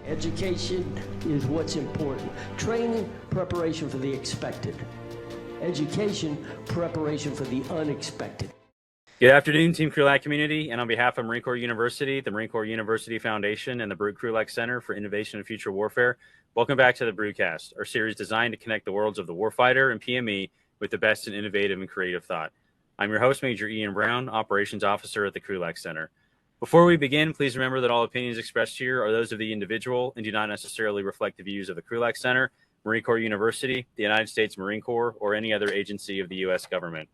Education is what's important. Training, preparation for the expected. Education, preparation for the unexpected. Good afternoon, Team Krulak community, and on behalf of Marine Corps University, the Marine Corps University Foundation, and the Krulak Center for Innovation and Future Warfare, welcome back to the Brewcast, our series designed to connect the worlds of the warfighter and PME with the best in innovative and creative thought. I'm your host, Major Ian Brown, Operations Officer at the Krulak Center. Before we begin, please remember that all opinions expressed here are those of the individual and do not necessarily reflect the views of the Krulak Center, Marine Corps University, the United States Marine Corps, or any other agency of the U.S. government.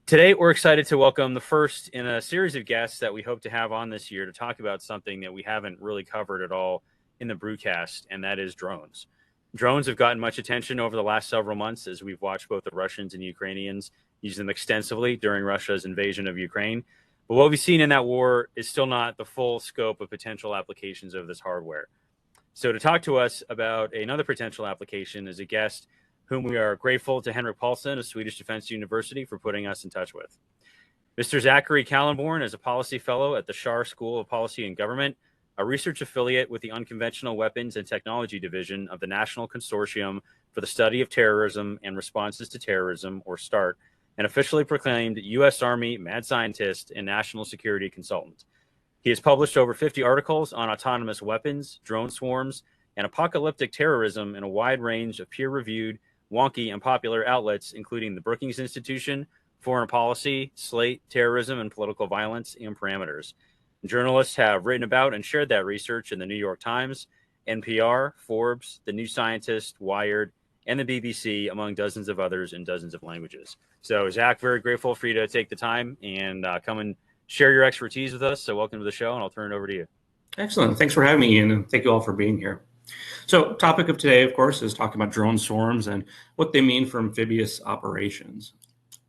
Today, we're excited to welcome the first in a series of guests that we hope to have on this year to talk about something that we haven't really covered at all in the Brewcast, and that is drones. Drones have gotten much attention over the last several months as we've watched both the Russians and Ukrainians use them extensively during Russia's invasion of Ukraine. But what we've seen in that war is still not the full scope of potential applications of this hardware. So to talk to us about another potential application is a guest whom we are grateful to Henrik Paulson of Swedish Defense University for putting us in touch with. Mr. Zachary Kallenborn is a policy fellow at the Schar School of Policy and Government, a research affiliate with the Unconventional Weapons and Technology Division of the National Consortium for the Study of Terrorism and Responses to Terrorism, or START, an officially proclaimed U.S. Army mad scientist and national security consultant. He has published over 50 articles on autonomous weapons, drone swarms, and apocalyptic terrorism in a wide range of peer-reviewed, wonky, and popular outlets, including the Brookings Institution, Foreign Policy, Slate, Terrorism, and Political Violence, and Parameters. Journalists have written about and shared that research in the New York Times, NPR, Forbes, The New Scientist, Wired, and the BBC, among dozens of others in dozens of languages. So, Zach, very grateful for you to take the time and come and share your expertise with us. So welcome to the show, and I'll turn it over to you. Excellent. Thanks for having me, Ian, and thank you all for being here. So, topic of today, of course, is talking about drone swarms and what they mean for amphibious operations.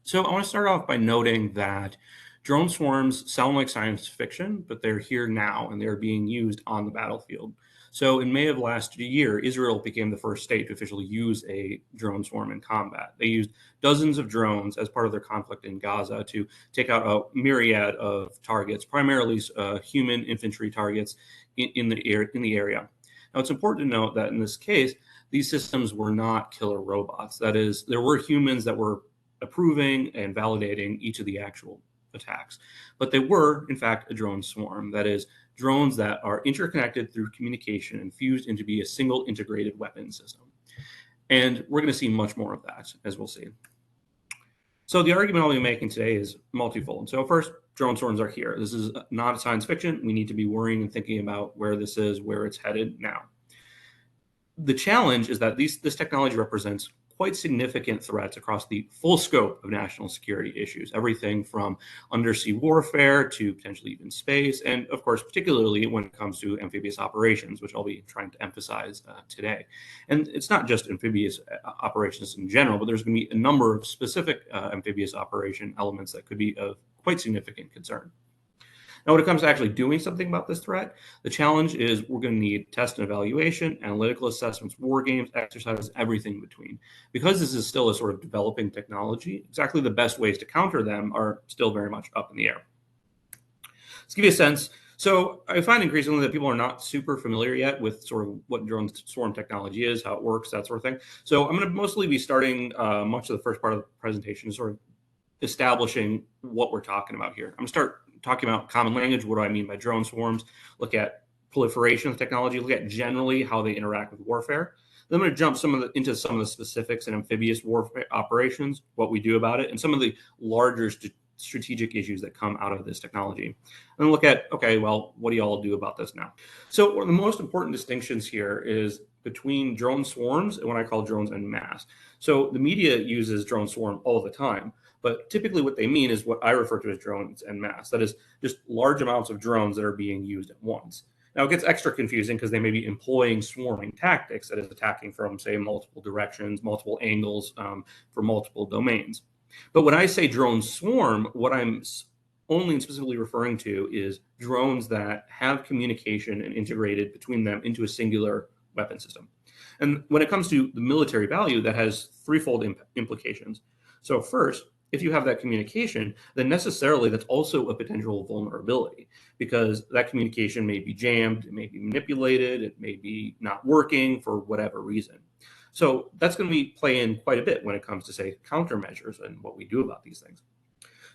So I want to start off by noting that drone swarms sound like science fiction, but they're here now, and they're being used on the battlefield. So in May of last year, Israel became the first state to officially use a drone swarm in combat. They used dozens of drones as part of their conflict in Gaza to take out a myriad of targets, primarily human infantry targets in the area. Now, it's important to note that in this case, these systems were not killer robots. That is, there were humans that were approving and validating each of the actual attacks, but they were, in fact, a drone swarm. That is, drones that are interconnected through communication and fused into be a single integrated weapon system. And we're going to see much more of that, as we'll see. So the argument I'll be making today is multifold. So first, drone swarms are here. This is not science fiction. We need to be worrying and thinking about where this is, where it's headed now. The challenge is that this technology represents quite significant threats across the full scope of national security issues, everything from undersea warfare to potentially even space, and of course, particularly when it comes to amphibious operations, which I'll be trying to emphasize today. And it's not just amphibious operations in general, but there's going to be a number of specific amphibious operation elements that could be of quite significant concern. Now, when it comes to actually doing something about this threat, the challenge is we're going to need test and evaluation, analytical assessments, war games, exercises, everything in between. Because this is still a sort of developing technology, exactly the best ways to counter them are still very much up in the air. Let's give you a sense. So I find increasingly that people are not super familiar yet with sort of what drone swarm technology is, how it works, that sort of thing. So I'm going to mostly be starting much of the first part of the presentation, sort of establishing what we're talking about here. I'm going to start talking about common language. What do I mean by drone swarms? Look at proliferation of technology. Look at generally how they interact with warfare. Then I'm going to jump into some of the specifics in amphibious warfare operations, what we do about it, and some of the larger strategic issues that come out of this technology. And look at, okay, well, what do you all do about this now? So one of the most important distinctions here is between drone swarms and what I call drones en masse. So the media uses drone swarm all the time, but typically what they mean is what I refer to as drones en masse. That is just large amounts of drones that are being used at once. Now, it gets extra confusing because they may be employing swarming tactics, that is attacking from, say, multiple directions, multiple angles for multiple domains. But when I say drone swarm, what I'm only specifically referring to is drones that have communication and integrated between them into a singular weapon system. And when it comes to the military value, that has threefold implications. So first, if you have that communication, then necessarily that's also a potential vulnerability. because that communication may be jammed, it may be manipulated, it may be not working for whatever reason. So that's going to play in quite a bit when it comes to, say, countermeasures and what we do about these things.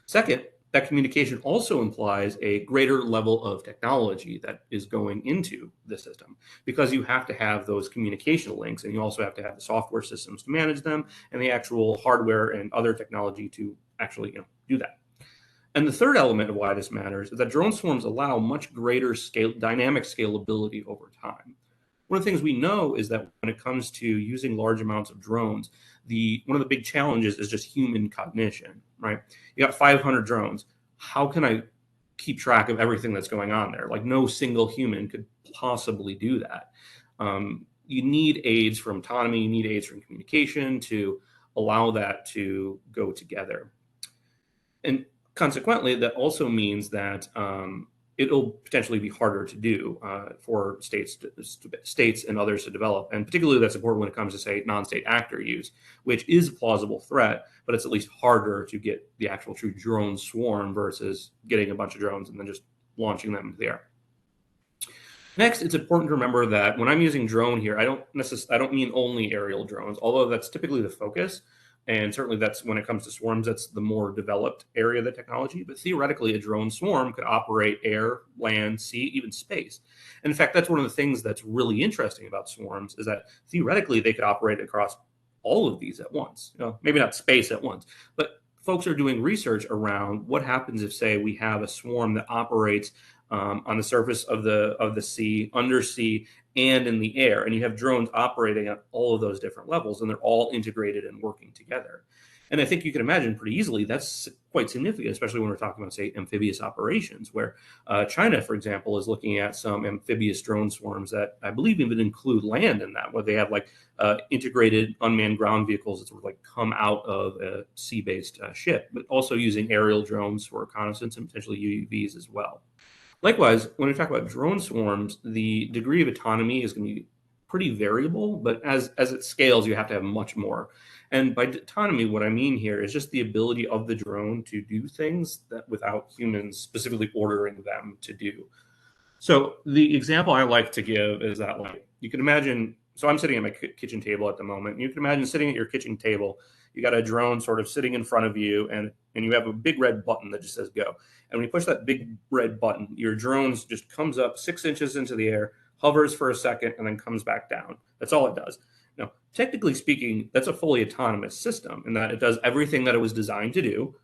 Second, that communication also implies a greater level of technology that is going into the system, because you have to have those communication links, and you also have to have the software systems to manage them and the actual hardware and other technology to actually do that. And the third element of why this matters is that drone swarms allow much greater dynamic scalability over time. One of the things we know is that when it comes to using large amounts of drones, one of the big challenges is just human cognition, right? You got 500 drones. How can I keep track of everything that's going on there? Like, no single human could possibly do that. You need aids from autonomy, you need aids from communication to allow that to go together. And consequently, that also means that it'll potentially be harder to do for states and others to develop. And particularly that's important when it comes to, say, non-state actor use, which is a plausible threat, but it's at least harder to get the actual true drone swarm versus getting a bunch of drones and then just launching them into the air. Next, it's important to remember that when I'm using drone here, I don't mean only aerial drones, although that's typically the focus. And certainly that's when it comes to swarms, that's the more developed area of the technology. But theoretically, a drone swarm could operate air, land, sea, even space. And in fact, that's one of the things that's really interesting about swarms is that theoretically they could operate across all of these at once. Maybe not space at once, but folks are doing research around what happens if, say, we have a swarm that operates on the surface of the sea, undersea, and in the air, and you have drones operating at all of those different levels, and they're all integrated and working together. And I think you can imagine pretty easily that's quite significant, especially when we're talking about, say, amphibious operations, where China, for example, is looking at some amphibious drone swarms that I believe even include land in that, where they have like integrated unmanned ground vehicles that sort of like come out of a sea-based ship, but also using aerial drones for reconnaissance and potentially UUVs as well. Likewise, when we talk about drone swarms, the degree of autonomy is going to be pretty variable, but as it scales, you have to have much more. And by autonomy, what I mean here is just the ability of the drone to do things that without humans specifically ordering them to do. So the example I like to give is that, like, you can imagine, so I'm sitting at my kitchen table at the moment, and you can imagine sitting at your kitchen table, you got a drone sort of sitting in front of you, and you have a big red button that just says go. And when you push that big red button, your drone just comes up 6 inches into the air, hovers for a second, and then comes back down. That's all it does. Now, technically speaking, that's a fully autonomous system in that it does everything that it was designed to do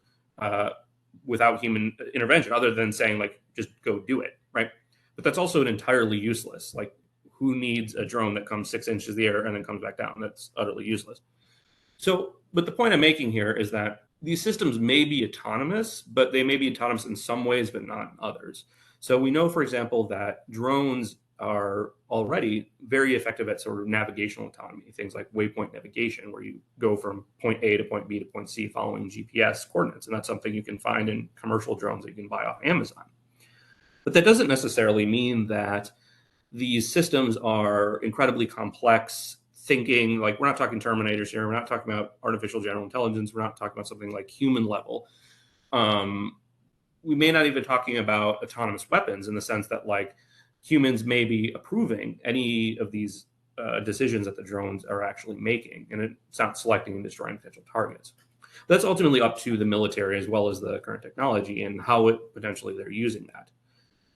without human intervention, other than saying, like, just go do it, right? But that's also entirely useless. Like, who needs a drone that comes 6 inches in the air and then comes back down? That's utterly useless. So, but the point I'm making here is that these systems may be autonomous, but they may be autonomous in some ways, but not in others. So we know, for example, that drones are already very effective at sort of navigational autonomy, things like waypoint navigation, where you go from point A to point B to point C following GPS coordinates. And that's something you can find in commercial drones that you can buy off Amazon. But that doesn't necessarily mean that these systems are incredibly complex thinking. Like, we're not talking Terminators here. We're not talking about artificial general intelligence. We're not talking about something like human level. We may not even talking about autonomous weapons in the sense that, like, humans may be approving any of these decisions that the drones are actually making, and it's not selecting and destroying potential targets. That's ultimately up to the military as well as the current technology and how potentially they're using that.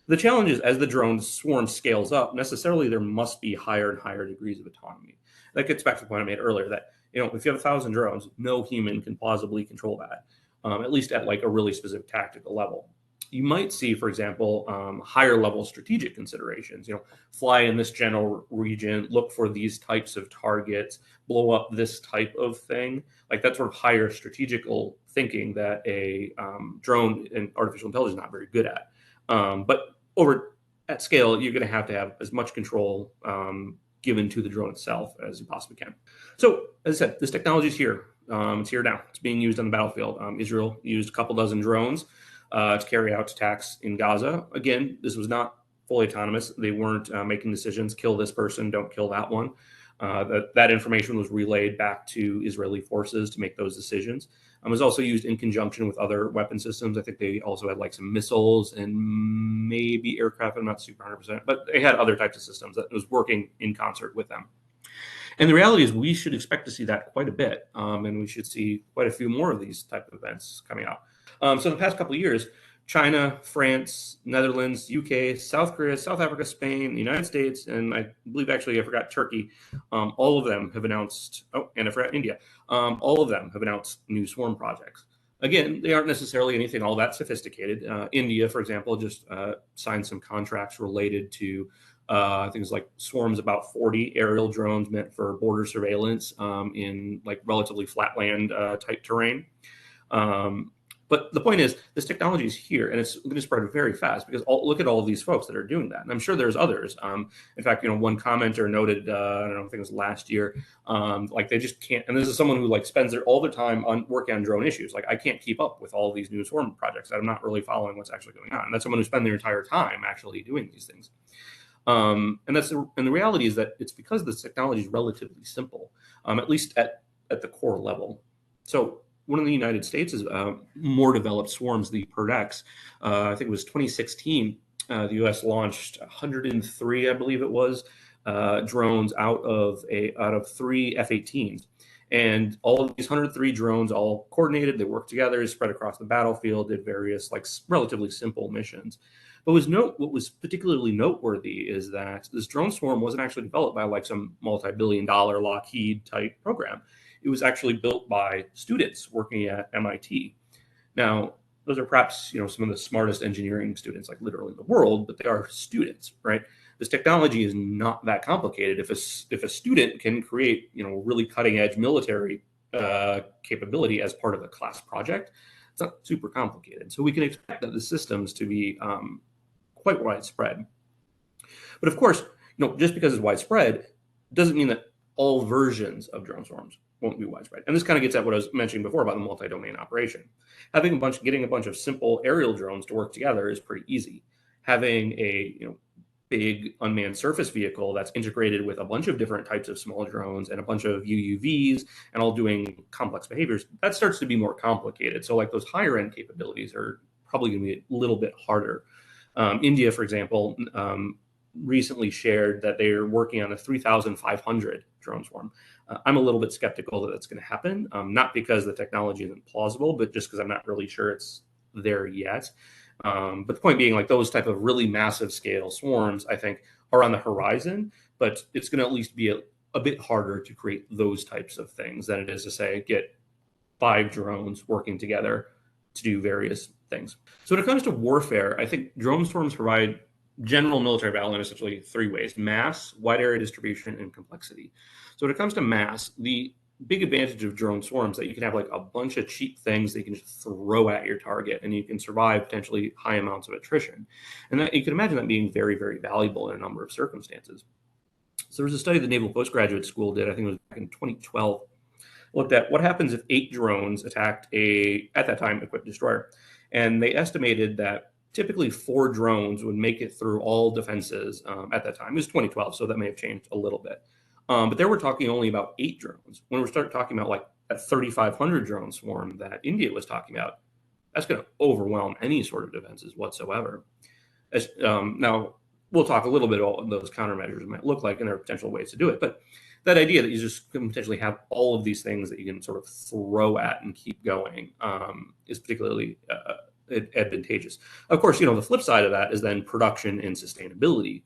The challenge is, as the drone swarm scales up, necessarily there must be higher and higher degrees of autonomy. That gets back to the point I made earlier that, if you have 1,000 drones, no human can plausibly control that, at least at like a really specific tactical level. You might see, for example, higher level strategic considerations, fly in this general region, look for these types of targets, blow up this type of thing. Like, that sort of higher strategical thinking that a drone and artificial intelligence is not very good at. But over at scale, you're going to have as much control given to the drone itself as you possibly can. So, as I said, this technology is here. It's here now. It's being used on the battlefield. Israel used a couple dozen drones to carry out attacks in Gaza. Again, this was not fully autonomous. They weren't making decisions, kill this person, don't kill that one. That information was relayed back to Israeli forces to make those decisions. It was also used in conjunction with other weapon systems. I think they also had like some missiles and maybe aircraft. I'm not super 100%, but they had other types of systems that was working in concert with them. And the reality is we should expect to see that quite a bit. And we should see quite a few more of these type of events coming out. So in the past couple of years, China, France, Netherlands, UK, South Korea, South Africa, Spain, the United States, and I believe actually I forgot Turkey. All of them have announced, and I forgot India. All of them have announced new swarm projects. Again, they aren't necessarily anything all that sophisticated. India, for example, just signed some contracts related to, I think it's like swarms about 40 aerial drones meant for border surveillance in like relatively flatland type terrain. But the point is, this technology is here, and it's going to spread very fast because look at all of these folks that are doing that. And I'm sure there's others. In fact, one commenter noted, I don't know, I think it was last year, like they just can't. And this is someone who like spends all their time on working on drone issues. Like I can't keep up with all of these new swarm projects. I'm not really following what's actually going on. And that's someone who spends their entire time actually doing these things. And the reality is that it's because this technology is relatively simple, at least at the core level. So one of the United States is more developed swarms, the PERDEX. I think it was 2016. The U.S. launched 103, I believe it was, drones out of 3 F-18s, and all of these 103 drones all coordinated. They worked together, spread across the battlefield, did various like relatively simple missions. But what was particularly noteworthy is that this drone swarm wasn't actually developed by like some multi-billion-dollar Lockheed type program. It was actually built by students working at MIT. Now, those are perhaps some of the smartest engineering students, like literally in the world, but they are students, right? This technology is not that complicated. If a student can create really cutting edge military capability as part of a class project, it's not super complicated. So we can expect that the systems to be quite widespread. But of course, just because it's widespread doesn't mean that all versions of drone swarms won't be widespread. And this kind of gets at what I was mentioning before about the multi-domain operation. Getting a bunch of simple aerial drones to work together is pretty easy. Having a big unmanned surface vehicle that's integrated with a bunch of different types of small drones and a bunch of UUVs and all doing complex behaviors, that starts to be more complicated. So like those higher end capabilities are probably going to be a little bit harder. India, for example, recently shared that they're working on a 3,500 drone swarm. I'm a little bit skeptical that that's going to happen, not because the technology isn't plausible, but just because I'm not really sure it's there yet. But the point being, like those type of really massive scale swarms, I think, are on the horizon, but it's going to at least be a bit harder to create those types of things than it is to say get 5 drones working together to do various things. So when it comes to warfare, I think drone swarms provide general military battle in essentially 3 ways: mass, wide area distribution, and complexity. So when it comes to mass, the big advantage of drone swarms is that you can have like a bunch of cheap things that you can just throw at your target, and you can survive potentially high amounts of attrition. And that, you can imagine that being very, very valuable in a number of circumstances. So there was a study the Naval Postgraduate School did, I think it was back in 2012, looked at what happens if 8 drones attacked at that time, equipped destroyer. And they estimated that typically 4 drones would make it through all defenses at that time. It was 2012, so that may have changed a little bit. But there we're talking only about 8 drones. When we start talking about like that 3,500 drone swarm that India was talking about, that's going to overwhelm any sort of defenses whatsoever. Now, we'll talk a little bit about what those countermeasures might look like, and there are potential ways to do it. But that idea that you just can potentially have all of these things that you can sort of throw at and keep going is particularly advantageous. Of course, the flip side of that is then production and sustainability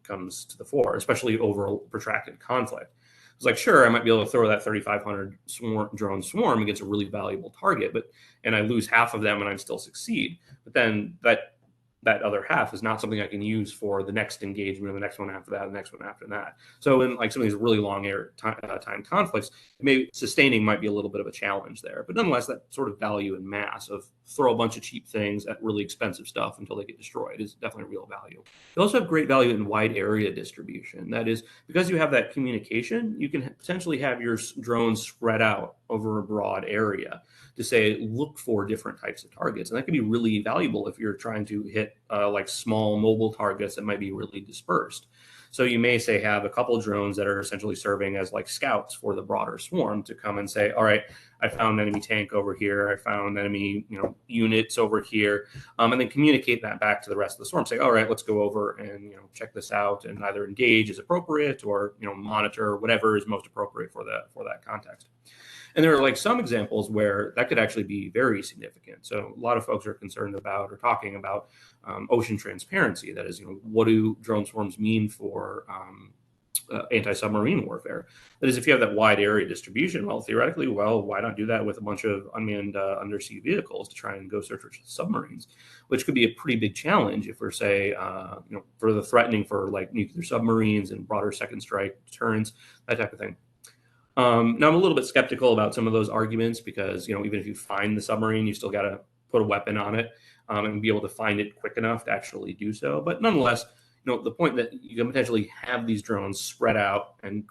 comes to the fore, especially over a protracted conflict. It's like, sure, I might be able to throw that 3,500 drone swarm against a really valuable target, and I lose half of them and I still succeed. But then that other half is not something I can use for the next engagement, or the next one after that, the next one after that. So in like some of these really long time conflicts, sustaining might be a little bit of a challenge there. But nonetheless, that sort of value in mass of throw a bunch of cheap things at really expensive stuff until they get destroyed is definitely real value. You also have great value in wide area distribution. That is, because you have that communication, you can potentially have your drones spread out over a broad area to say, look for different types of targets. And that can be really valuable if you're trying to hit like small mobile targets that might be really dispersed. So you may say have a couple drones that are essentially serving as like scouts for the broader swarm to come and say, all right, I found enemy tank over here. I found enemy, units over here, and then communicate that back to the rest of the swarm. Say, all right, let's go over and check this out and either engage as appropriate or monitor whatever is most appropriate for that context. And there are like some examples where that could actually be very significant. So a lot of folks are concerned about or talking about ocean transparency. That is, what do drone swarms mean for anti-submarine warfare? That is, if you have that wide area distribution, well, theoretically, why not do that with a bunch of unmanned undersea vehicles to try and go search for submarines, which could be a pretty big challenge if we're, say, for the threatening for like nuclear submarines and broader second strike deterrence, that type of thing. Now, I'm a little bit skeptical about some of those arguments because, even if you find the submarine, you still got to put a weapon on it and be able to find it quick enough to actually do so. But nonetheless, the point that you can potentially have these drones spread out and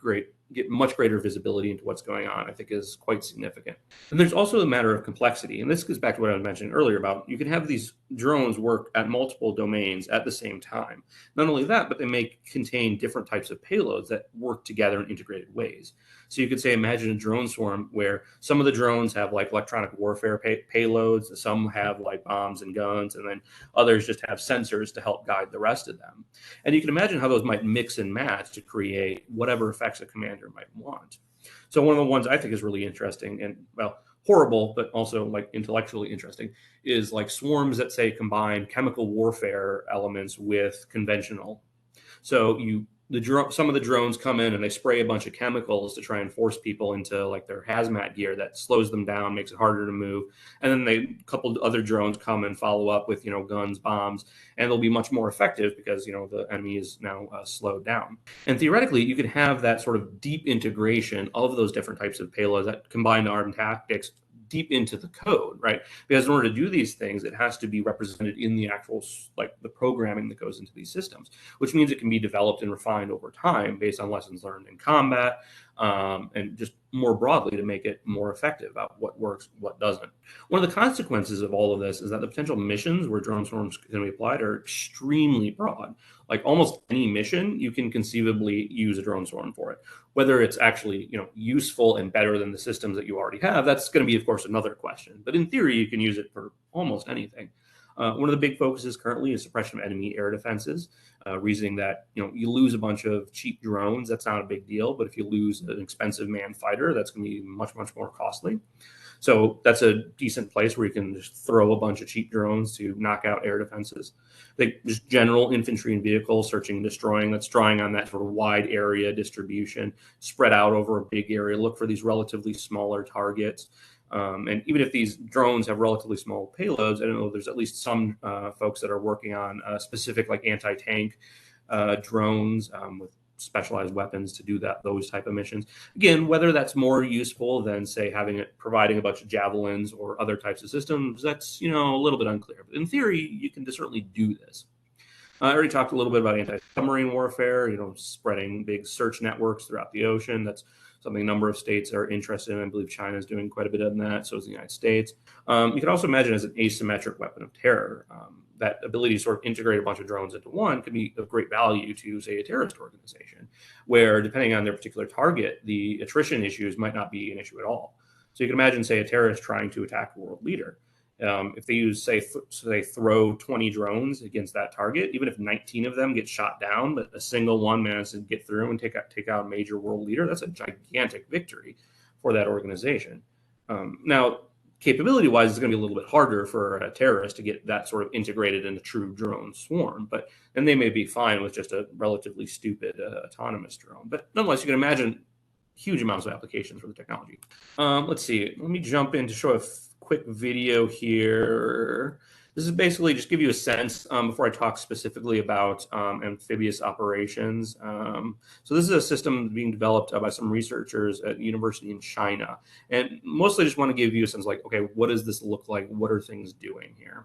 get much greater visibility into what's going on, I think is quite significant. And there's also a matter of complexity. And this goes back to what I was mentioning earlier about you can have these drones work at multiple domains at the same time. Not only that, but they may contain different types of payloads that work together in integrated ways. So you could say, imagine a drone swarm where some of the drones have like electronic warfare payloads, some have like bombs and guns, and then others just have sensors to help guide the rest of them. And you can imagine how those might mix and match to create whatever effects a commander might want. So one of the ones I think is really interesting and, well, horrible, but also like intellectually interesting, is like swarms that say combine chemical warfare elements with conventional. So some of the drones come in and they spray a bunch of chemicals to try and force people into like their hazmat gear that slows them down, makes it harder to move. And then a couple other drones come and follow up with, guns, bombs, and they'll be much more effective because, the enemy is now slowed down. And theoretically, you could have that sort of deep integration of those different types of payloads that combine armed tactics deep into the code, right? Because in order to do these things, it has to be represented in the actual, like the programming that goes into these systems, which means it can be developed and refined over time based on lessons learned in combat, and just more broadly to make it more effective about what works, what doesn't. One of the consequences of all of this is that the potential missions where drone swarms can be applied are extremely broad. Like almost any mission, you can conceivably use a drone swarm for it. Whether it's actually, useful and better than the systems that you already have, that's going to be, of course, another question. But in theory, you can use it for almost anything. One of the big focuses currently is suppression of enemy air defenses, reasoning that, you lose a bunch of cheap drones, that's not a big deal. But if you lose an expensive manned fighter, that's going to be much, much more costly. So that's a decent place where you can just throw a bunch of cheap drones to knock out air defenses. Just general infantry and vehicles searching and destroying, that's drawing on that sort of wide area distribution, spread out over a big area, look for these relatively smaller targets. And even if these drones have relatively small payloads, I don't know, there's at least some folks that are working on specific like anti-tank drones with specialized weapons to do those type of missions. Again, whether that's more useful than, say, providing a bunch of javelins or other types of systems, that's, a little bit unclear. But in theory, you can certainly do this. I already talked a little bit about anti-submarine warfare, spreading big search networks throughout the ocean. That's something a number of states are interested in. I believe China is doing quite a bit of that. So is the United States. You can also imagine as an asymmetric weapon of terror. That ability to sort of integrate a bunch of drones into one could be of great value to, say, a terrorist organization, where depending on their particular target, the attrition issues might not be an issue at all. So you can imagine, say, a terrorist trying to attack a world leader. If they use, say, they throw 20 drones against that target, even if 19 of them get shot down, but a single one manages to get through and take out a major world leader, that's a gigantic victory for that organization. Now, capability-wise, it's going to be a little bit harder for a terrorist to get that sort of integrated in a true drone swarm, but then they may be fine with just a relatively stupid autonomous drone. But nonetheless, you can imagine huge amounts of applications for the technology. Let's see. Let me jump in to show a quick video here. This is basically just give you a sense before I talk specifically about amphibious operations. So this is a system being developed by some researchers at a university in China. And mostly just want to give you a sense like, okay, what does this look like? What are things doing here?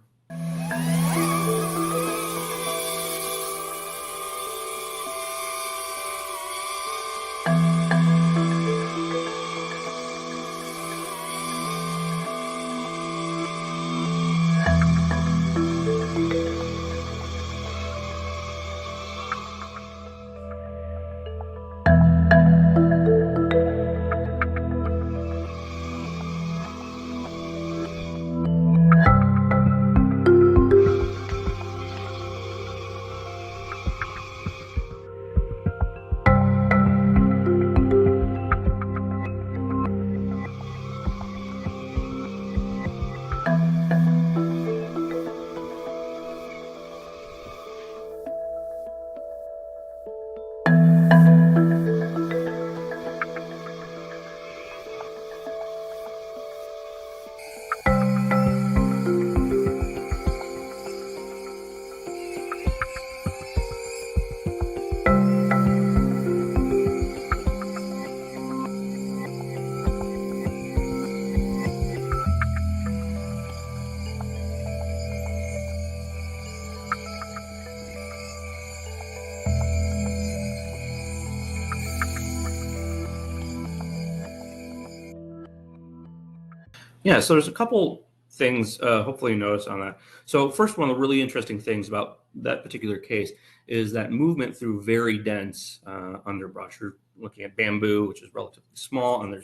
Yeah, so there's a couple things hopefully you notice on that. So first, one of the really interesting things about that particular case is that movement through very dense underbrush. You're looking at bamboo, which is relatively small, and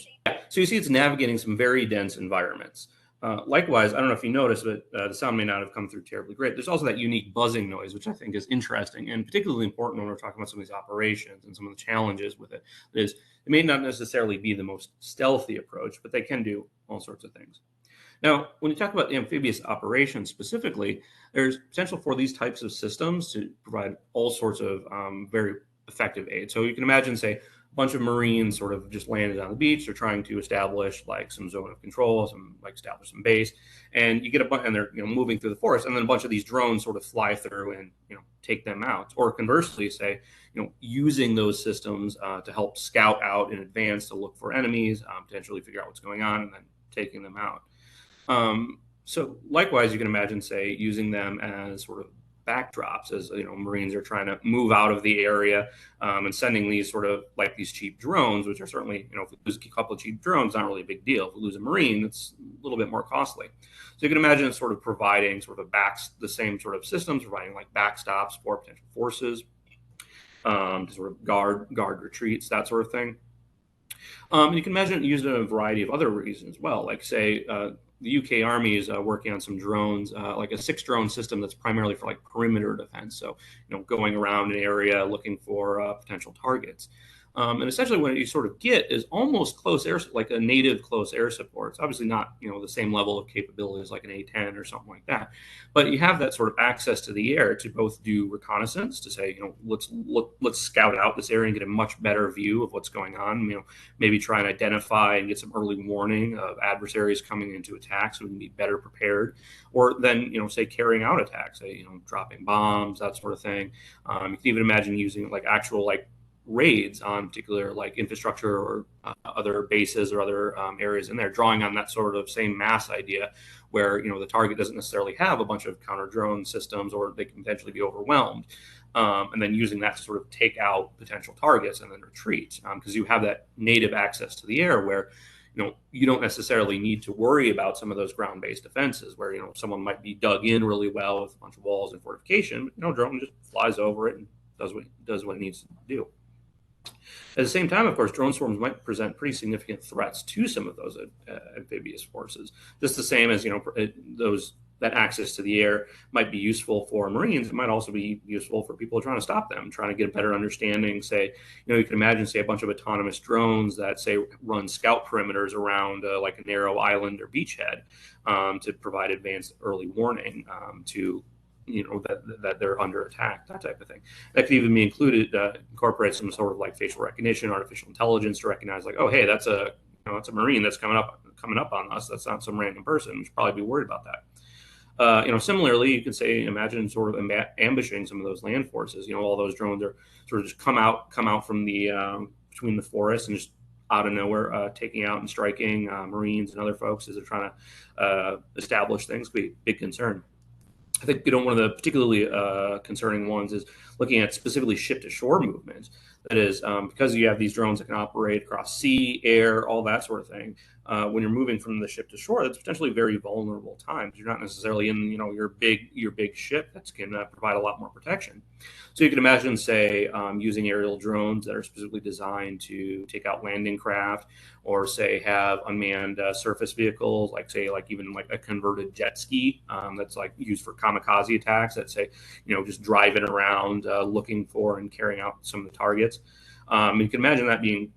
so you see it's navigating some very dense environments. Likewise, I don't know if you noticed, but the sound may not have come through terribly great. There's also that unique buzzing noise, which I think is interesting and particularly important when we're talking about some of these operations and some of the challenges with it. Is it may not necessarily be the most stealthy approach, but they can do all sorts of things. Now, when you talk about amphibious operations specifically, there's potential for these types of systems to provide all sorts of very effective aid. So you can imagine, say, a bunch of Marines sort of just landed on the beach. They're trying to establish like some zone of control, establish some base, and you get a bunch, and they're moving through the forest, and then a bunch of these drones sort of fly through and take them out. Or conversely, say, using those systems to help scout out in advance to look for enemies, potentially figure out what's going on, and then taking them out. So likewise, you can imagine, say, using them as sort of backdrops as Marines are trying to move out of the area, and sending these sort of like these cheap drones, which are certainly, if we lose a couple of cheap drones, not really a big deal. If we lose a Marine, it's a little bit more costly. So you can imagine sort of providing sort of the same sort of systems, providing like backstops for potential forces, to sort of guard retreats, that sort of thing. And you can imagine it used in a variety of other reasons as well. Like, say, the UK Army is working on some drones, like a 6-drone system that's primarily for like perimeter defense. So, going around an area looking for potential targets. And essentially what you sort of get is almost close air, like a native close air support. It's obviously not, the same level of capabilities like an A-10 or something like that. But you have that sort of access to the air to both do reconnaissance, to say, let's scout out this area and get a much better view of what's going on. Maybe try and identify and get some early warning of adversaries coming into attack so we can be better prepared. Or then, say, carrying out attacks, say, dropping bombs, that sort of thing. You can even imagine using like actual like raids on particular like infrastructure or other bases or other areas in there, drawing on that sort of same mass idea where the target doesn't necessarily have a bunch of counter drone systems, or they can potentially be overwhelmed, and then using that to sort of take out potential targets and then retreat, because you have that native access to the air where you don't necessarily need to worry about some of those ground-based defenses where someone might be dug in really well with a bunch of walls and fortification, but drone just flies over it and does what it needs to do. At the same time, of course, drone swarms might present pretty significant threats to some of those amphibious forces. Just the same as that access to the air might be useful for Marines. It might also be useful for people trying to stop them, trying to get a better understanding. Say, you can imagine, say, a bunch of autonomous drones that, say, run scout perimeters around like a narrow island or beachhead, to provide advanced early warning to that they're under attack, that type of thing. That could even be incorporate some sort of like facial recognition, artificial intelligence to recognize, like, oh, hey, that's a Marine that's coming up on us. That's not some random person. We should probably be worried about that. Similarly, you could say, imagine sort of ambushing some of those land forces. All those drones are sort of just come out from the between the forests and just out of nowhere, taking out and striking Marines and other folks as they're trying to establish things. Could be a big concern. I think one of the particularly concerning ones is looking at specifically ship-to-shore movement. That is, because you have these drones that can operate across sea, air, all that sort of thing. When you're moving from the ship to shore, that's potentially very vulnerable times. You're not necessarily in your big ship that can provide a lot more protection. So you can imagine, say, using aerial drones that are specifically designed to take out landing craft, or say have unmanned surface vehicles, like say like even like a converted jet ski that's like used for kamikaze attacks. That say just driving around looking for and carrying out some of the targets. You can imagine that being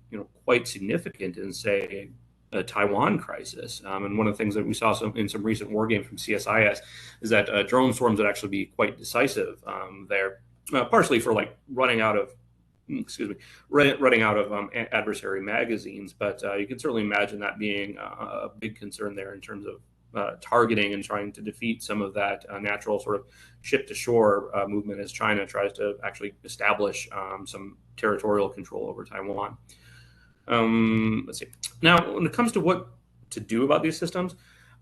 quite significant in, say, a Taiwan crisis. And one of the things that we saw in some recent war games from CSIS is that drone swarms would actually be quite decisive there, partially for like running out of adversary magazines. But you can certainly imagine that being a big concern there in terms of targeting and trying to defeat some of that natural sort of ship-to-shore movement as China tries to actually establish some territorial control over Taiwan. Let's see. Now, when it comes to what to do about these systems,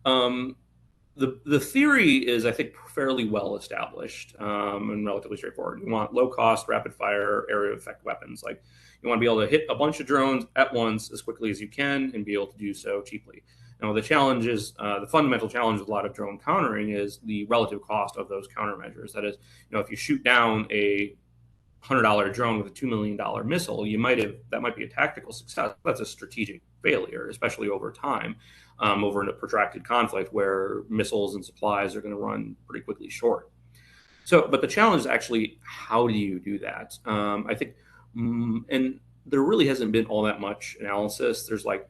the theory is, I think, fairly well established and relatively straightforward. You want low-cost, rapid-fire area effect weapons. Like, you want to be able to hit a bunch of drones at once as quickly as you can and be able to do so cheaply. Now, the challenge is the fundamental challenge with a lot of drone countering is the relative cost of those countermeasures. That is, if you shoot down a $100 drone with a $2 million missile, that might be a tactical success. That's a strategic failure, especially over time, over in a protracted conflict where missiles and supplies are going to run pretty quickly short. So, but the challenge is actually, how do you do that? I think, and there really hasn't been all that much analysis. There's like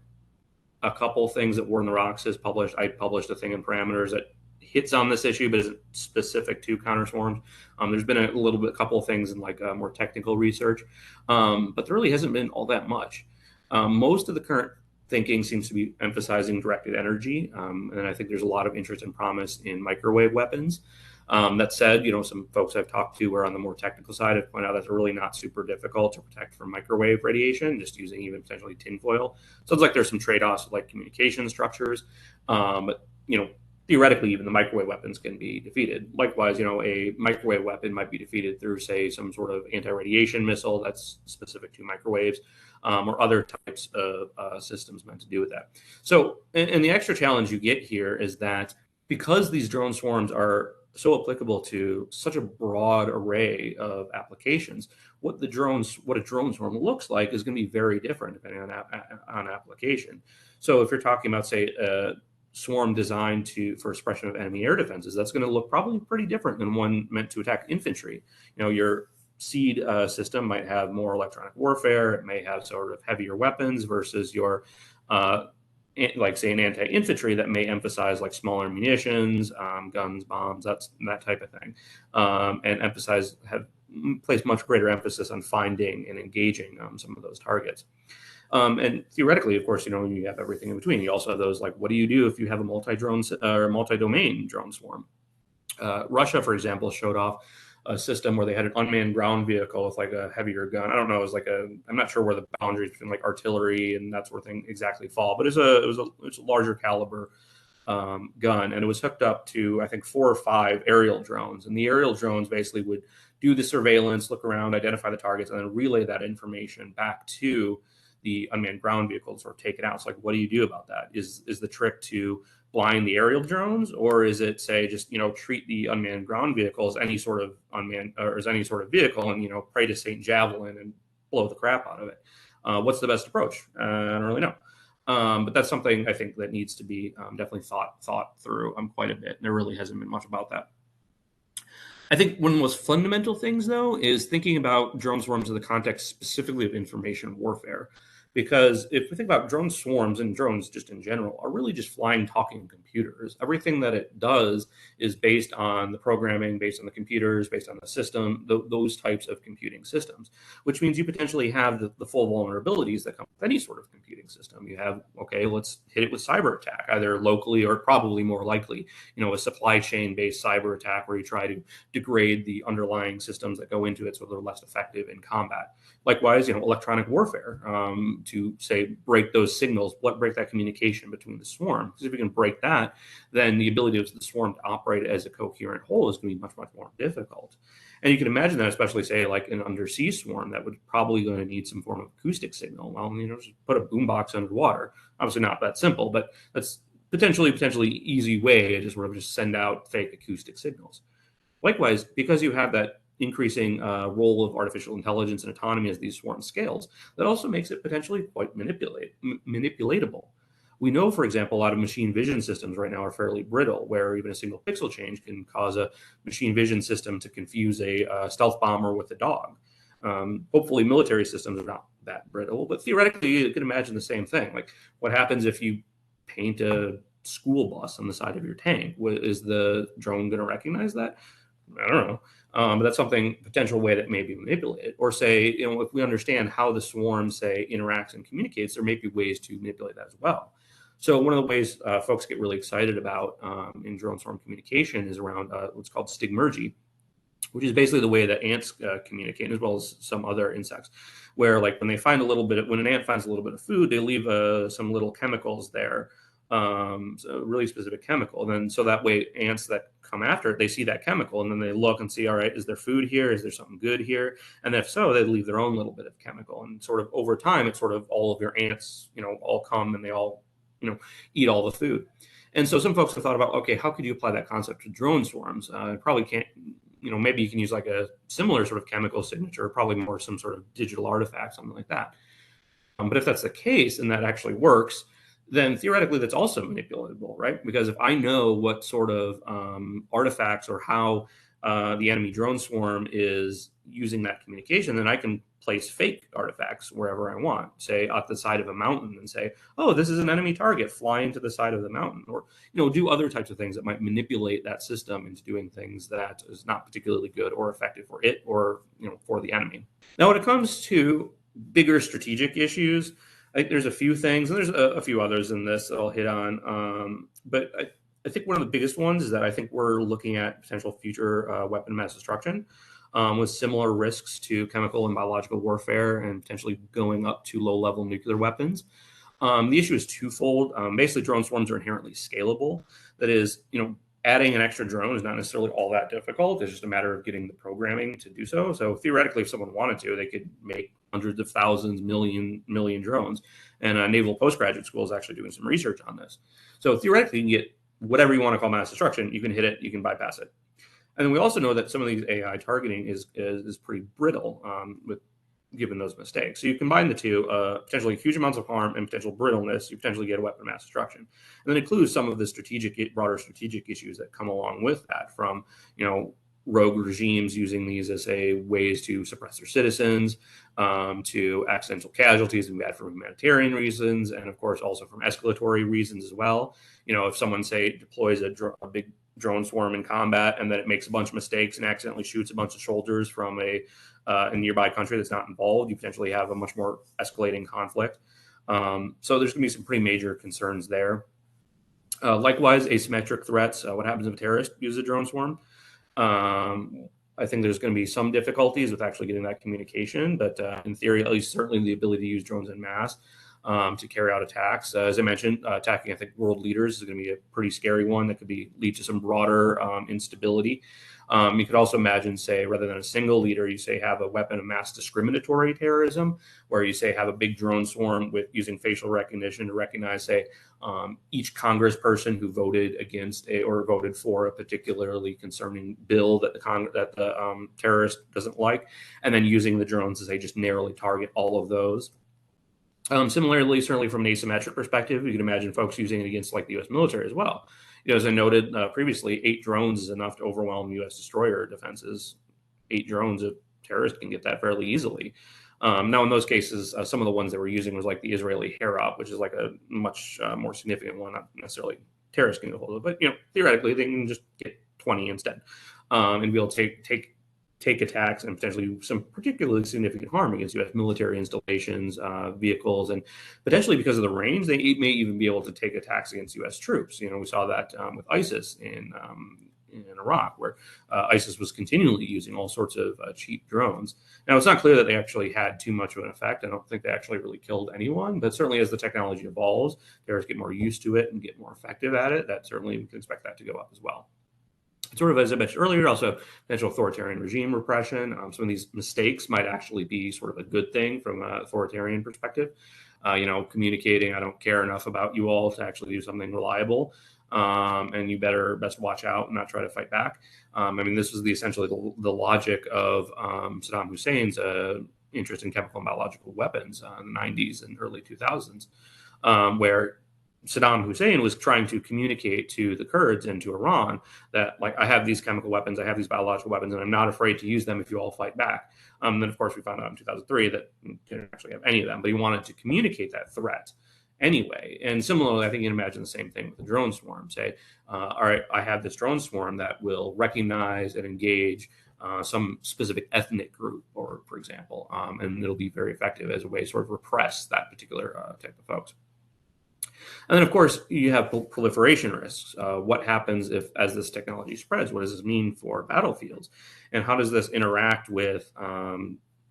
a couple things that War in the Rocks has published. I published a thing in Parameters that hits on this issue, but isn't specific to counter swarms. There's been a couple of things in like more technical research, but there really hasn't been all that much. Most of the current thinking seems to be emphasizing directed energy, and I think there's a lot of interest and promise in microwave weapons. That said, some folks I've talked to are on the more technical side have pointed out that's really not super difficult to protect from microwave radiation, just using even potentially tinfoil. So it's like there's some trade-offs with like communication structures, but theoretically, even the microwave weapons can be defeated. Likewise, a microwave weapon might be defeated through, say, some sort of anti-radiation missile that's specific to microwaves, or other types of systems meant to do with that. So, and the extra challenge you get here is that because these drone swarms are so applicable to such a broad array of applications, what a drone swarm looks like is going to be very different depending on application. So if you're talking about, say, swarm designed for suppression of enemy air defenses, that's going to look probably pretty different than one meant to attack infantry. Your SEED system might have more electronic warfare. It may have sort of heavier weapons versus your, like say, an anti-infantry that may emphasize like smaller munitions, guns, bombs, that type of thing, and place much greater emphasis on finding and engaging some of those targets. And theoretically, of course, you have everything in between. You also have those like, what do you do if you have a multi-drone or multi-domain drone swarm? Russia, for example, showed off a system where they had an unmanned ground vehicle with like a heavier gun. I don't know. It was like I'm not sure where the boundaries between like artillery and that sort of thing exactly fall, but it was a larger caliber gun, and it was hooked up to, I think, 4 or 5 aerial drones. And the aerial drones basically would do the surveillance, look around, identify the targets, and then relay that information back to the unmanned ground vehicles or take it out. So like, what do you do about that? Is the trick to blind the aerial drones, or is it, say, just treat the unmanned ground vehicle as any sort of unmanned or as any sort of vehicle and pray to Saint Javelin and blow the crap out of it? What's the best approach? I don't really know, but that's something I think that needs to be definitely thought through quite a bit. And there really hasn't been much about that. I think one of the most fundamental things, though, is thinking about drone swarms in the context specifically of information warfare. Because if we think about drone swarms and drones just in general are really just flying, talking computers. Everything that it does is based on the programming, based on the computers, based on the system, those types of computing systems, which means you potentially have the full vulnerabilities that come with any sort of computing system. You have, okay, let's hit it with cyber attack, either locally or probably more likely, a supply chain based cyber attack where you try to degrade the underlying systems that go into it so they're less effective in combat. Likewise, electronic warfare, to say break those signals, break that communication between the swarm. Because if you can break that, then the ability of the swarm to operate as a coherent whole is going to be much, much more difficult. And you can imagine that, especially say like an undersea swarm, that would probably going to need some form of acoustic signal. Well, just put a boombox underwater. Obviously not that simple, but that's potentially easy way to sort of just send out fake acoustic signals. Likewise, because you have that increasing role of artificial intelligence and autonomy as these swarm scales, that also makes it potentially quite manipulatable. We know, for example, a lot of machine vision systems right now are fairly brittle, where even a single pixel change can cause a machine vision system to confuse a stealth bomber with a dog. Hopefully military systems are not that brittle, but theoretically you can imagine the same thing. Like, what happens if you paint a school bus on the side of your tank? Is the drone going to recognize that? I don't know. But that's something, potential way that may be manipulated. Or say, if we understand how the swarm, say, interacts and communicates, there may be ways to manipulate that as well. So one of the ways folks get really excited about in drone swarm communication is around what's called stigmergy, which is basically the way that ants communicate, as well as some other insects, where like when an ant finds a little bit of food, they leave some little chemicals there, so a really specific chemical. And then so that way ants that come after it, they see that chemical and then they look and see, all right, is there food here? Is there something good here? And if so, they leave their own little bit of chemical. And sort of over time, it's sort of all of your ants, all come and they all eat all the food. And so some folks have thought about, okay, how could you apply that concept to drone swarms? Probably can't, maybe you can use like a similar sort of chemical signature, probably more some sort of digital artifact, something like that. But if that's the case and that actually works, then theoretically that's also manipulatable, right? Because if I know what sort of artifacts or how the enemy drone swarm is using that communication, then I can place fake artifacts wherever I want, say at the side of a mountain and say, oh, this is an enemy target, fly into the side of the mountain, or do other types of things that might manipulate that system into doing things that is not particularly good or effective for it or for the enemy. Now, when it comes to bigger strategic issues, I think there's a few things, and there's a few others in this that I'll hit on. But I think one of the biggest ones is that I think we're looking at potential future weapon mass destruction with similar risks to chemical and biological warfare and potentially going up to low-level nuclear weapons. The issue is twofold. Basically, drone swarms are inherently scalable. That is, adding an extra drone is not necessarily all that difficult. It's just a matter of getting the programming to do so. So theoretically, if someone wanted to, they could make hundreds of thousands, million drones. And Naval Postgraduate School is actually doing some research on this. So theoretically, you can get whatever you want to call mass destruction. You can hit it, you can bypass it. And we also know that some of these AI targeting is pretty brittle given those mistakes. So you combine the two, potentially huge amounts of harm and potential brittleness, you potentially get a weapon of mass destruction. And then includes some of the broader strategic issues that come along with that, from, rogue regimes using these as ways to suppress their citizens, to accidental casualties and bad for humanitarian reasons, and of course also from escalatory reasons as well. If someone, say, deploys a big drone swarm in combat and then it makes a bunch of mistakes and accidentally shoots a bunch of soldiers from a nearby country that's not involved, you potentially have a much more escalating conflict. So there's going to be some pretty major concerns there. Likewise, asymmetric threats. What happens if a terrorist uses a drone swarm? I think there's going to be some difficulties with actually getting that communication, but in theory, at least certainly the ability to use drones en masse to carry out attacks. As I mentioned, attacking, I think, world leaders is going to be a pretty scary one that could lead to some broader instability. You could also imagine, say, rather than a single leader, you say have a weapon of mass discriminatory terrorism, where you say have a big drone swarm with using facial recognition to recognize, say, each congressperson who voted against or voted for a particularly concerning bill that the terrorist doesn't like, and then using the drones to say just narrowly target all of those. Similarly, certainly from an asymmetric perspective, you can imagine folks using it against like the U.S. military as well. As I noted previously, 8 drones is enough to overwhelm U.S. destroyer defenses. 8 drones, a terrorist can get that fairly easily. Now, in those cases, some of the ones that we're using was like the Israeli Harop, which is like a much more significant one, not necessarily terrorists can get hold of, but theoretically they can just get 20 instead, and be able to take attacks and potentially some particularly significant harm against U.S. military installations, vehicles, and potentially because of the range, they may even be able to take attacks against U.S. troops. We saw that with ISIS in Iraq, where ISIS was continually using all sorts of cheap drones. Now, it's not clear that they actually had too much of an effect. I don't think they actually really killed anyone, but certainly as the technology evolves, terrorists get more used to it and get more effective at it. That certainly we can expect that to go up as well. Sort of as I mentioned earlier, also potential authoritarian regime repression. Some of these mistakes might actually be sort of a good thing from an authoritarian perspective. Communicating, I don't care enough about you all to actually do something reliable, and you best watch out and not try to fight back. This was essentially the logic of Saddam Hussein's interest in chemical and biological weapons in the 90s and early 2000s, where Saddam Hussein was trying to communicate to the Kurds and to Iran that, like, I have these chemical weapons, I have these biological weapons, and I'm not afraid to use them if you all fight back. Then, of course, we found out in 2003 that he didn't actually have any of them, but he wanted to communicate that threat anyway. And similarly, I think you can imagine the same thing with the drone swarm. Say, all right, I have this drone swarm that will recognize and engage some specific ethnic group, or for example, and it'll be very effective as a way to sort of repress that particular type of folks. And then, of course, you have proliferation risks. What happens as this technology spreads? What does this mean for battlefields? And how does this interact with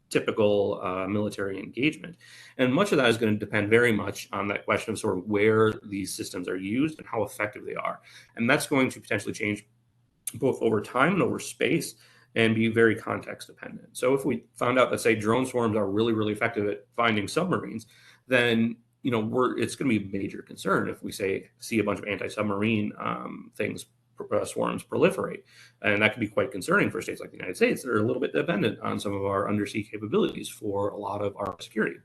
typical military engagement? And much of that is going to depend very much on that question of sort of where these systems are used and how effective they are. And that's going to potentially change both over time and over space and be very context dependent. So if we found out that, say, drone swarms are really, really effective at finding submarines, then it's going to be a major concern if we see a bunch of anti-submarine swarms proliferate, and that could be quite concerning for states like the United States that are a little bit dependent on some of our undersea capabilities for a lot of our security.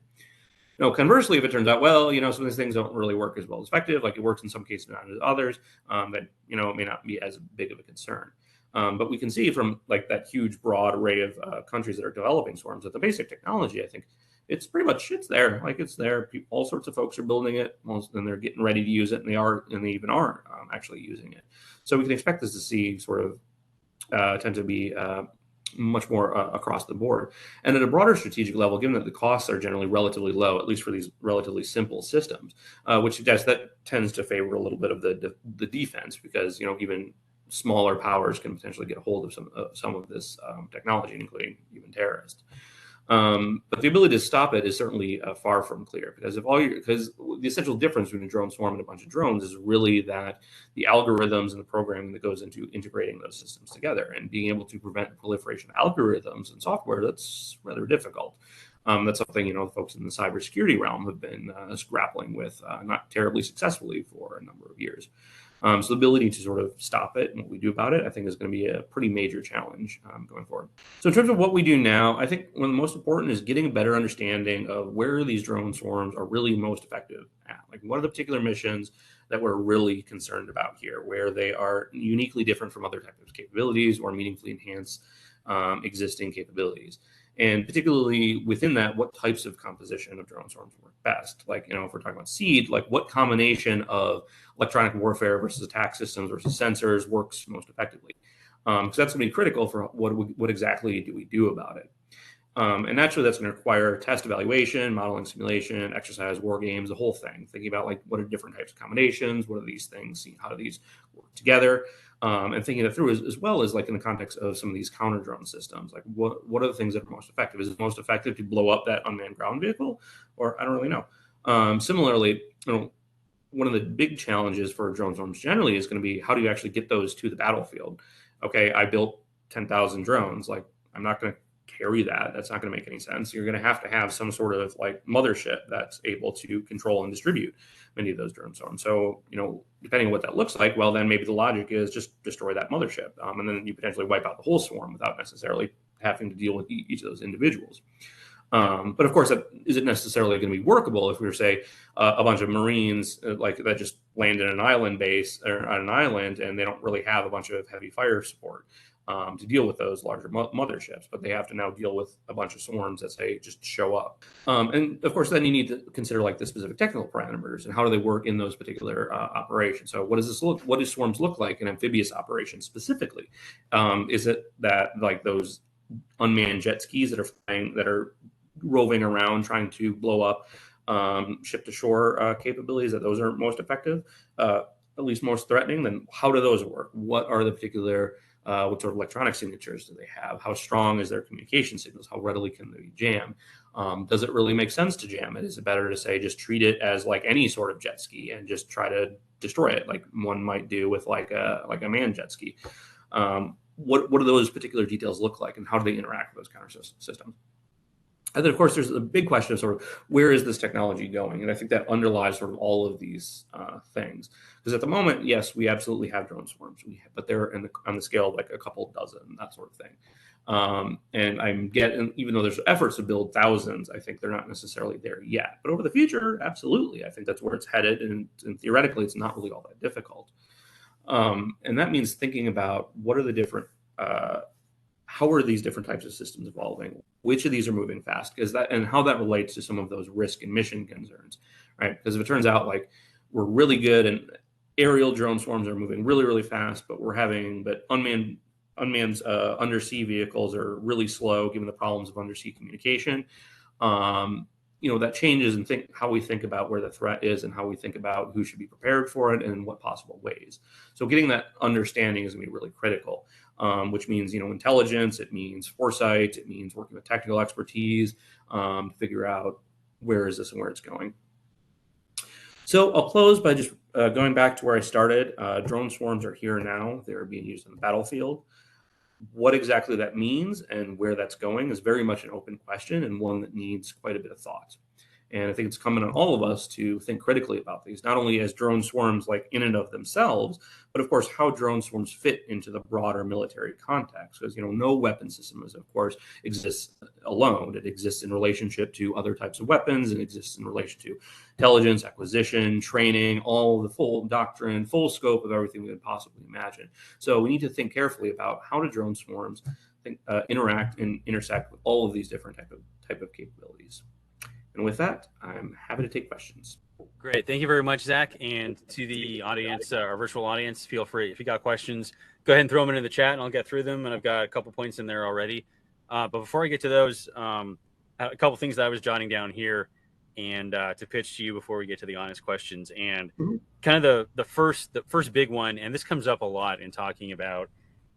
Conversely, if it turns out, well, some of these things don't really work as well as effective, like it works in some cases, not as others, that, it may not be as big of a concern. But we can see from like that huge broad array of countries that are developing swarms that the basic technology, I think it's there. Like it's there. All sorts of folks are building it, and they're getting ready to use it, and they even are actually using it. So we can expect this to see sort of tend to be much more across the board. And at a broader strategic level, given that the costs are generally relatively low, at least for these relatively simple systems, which suggests that tends to favor a little bit of the defense, because even smaller powers can potentially get a hold of some of this technology, including even terrorists. But the ability to stop it is certainly far from clear, because because the essential difference between a drone swarm and a bunch of drones is really that the algorithms and the programming that goes into integrating those systems together, and being able to prevent the proliferation of algorithms and software, that's rather difficult. That's something the folks in the cybersecurity realm have been grappling with, not terribly successfully for a number of years. So the ability to sort of stop it and what we do about it, I think, is going to be a pretty major challenge going forward. So in terms of what we do now, I think one of the most important is getting a better understanding of where these drone swarms are really most effective at. Like, what are the particular missions that we're really concerned about here, where they are uniquely different from other types of capabilities or meaningfully enhance existing capabilities. And particularly within that, what types of composition of drone swarms work best? Like, if we're talking about SEED, like what combination of electronic warfare versus attack systems versus sensors works most effectively? Because that's going to be critical for what exactly do we do about it. And naturally, that's going to require test evaluation, modeling, simulation, exercise, war games, the whole thing. Thinking about like what are different types of combinations, what are these things, how do these work together, and thinking it through as well as like in the context of some of these counter drone systems. Like what are the things that are most effective? Is it most effective to blow up that unmanned ground vehicle, or I don't really know. Similarly, one of the big challenges for drone swarms generally is going to be how do you actually get those to the battlefield? Okay, I built 10,000 drones. Like, I'm not going to carry that. That's not going to make any sense. You're going to have some sort of like mothership that's able to control and distribute many of those drone swarms. So, depending on what that looks like, well, then maybe the logic is just destroy that mothership. And then you potentially wipe out the whole swarm without necessarily having to deal with each of those individuals. But of course, is it necessarily going to be workable if we were, say, a bunch of Marines like that just land in an island base or on an island, and they don't really have a bunch of heavy fire support to deal with those larger motherships, but they have to now deal with a bunch of swarms that say just show up. And of course, then you need to consider like the specific technical parameters and how do they work in those particular operations. So what do swarms look like in amphibious operations specifically? Is it that like those unmanned jet skis that are flying, that are roving around trying to blow up ship to shore capabilities, that those are most effective, at least most threatening? Then how do those work? What are the particular what sort of electronic signatures do they have? How strong is their communication signals? How readily can they be jammed? Does it really make sense to jam it? Is it better to say just treat it as like any sort of jet ski and just try to destroy it, like one might do with like a manned jet ski? What do those particular details look like, and how do they interact with those counter systems? And then, of course, there's a big question of sort of where is this technology going? And I think that underlies sort of all of these things. Because at the moment, yes, we absolutely have drone swarms, but they're on the scale of like a couple dozen, that sort of thing. And I'm getting, even though there's efforts to build thousands, I think they're not necessarily there yet. But over the future, absolutely, I think that's where it's headed. And theoretically, it's not really all that difficult. And that means thinking about what are the different how are these different types of systems evolving? Which of these are moving fast? And how that relates to some of those risk and mission concerns, right? Because if it turns out like we're really good and aerial drone swarms are moving really, really fast, but unmanned undersea vehicles are really slow given the problems of undersea communication. That changes and how we think about where the threat is and how we think about who should be prepared for it and in what possible ways. So getting that understanding is going to be really critical, which means, intelligence, it means foresight, it means working with technical expertise to figure out where is this and where it's going. So I'll close by just going back to where I started. Drone swarms are here now. They're being used on the battlefield. What exactly that means and where that's going is very much an open question, and one that needs quite a bit of thought. And I think it's incumbent on all of us to think critically about these, not only as drone swarms like in and of themselves, but of course how drone swarms fit into the broader military context. Because no weapon system of course exists alone. It exists in relationship to other types of weapons, and exists in relation to intelligence, acquisition, training, all the full doctrine, full scope of everything we could possibly imagine. So we need to think carefully about how do drone swarms interact and intersect with all of these different type of capabilities. And with that, I'm happy to take questions. Great. Thank you very much, Zach. And to the audience, our virtual audience, feel free, if you got questions, go ahead and throw them into the chat and I'll get through them. And I've got a couple points in there already. But before I get to those, a couple things that I was jotting down here and to pitch to you before we get to the honest questions. And kind of the first big one, and this comes up a lot in talking about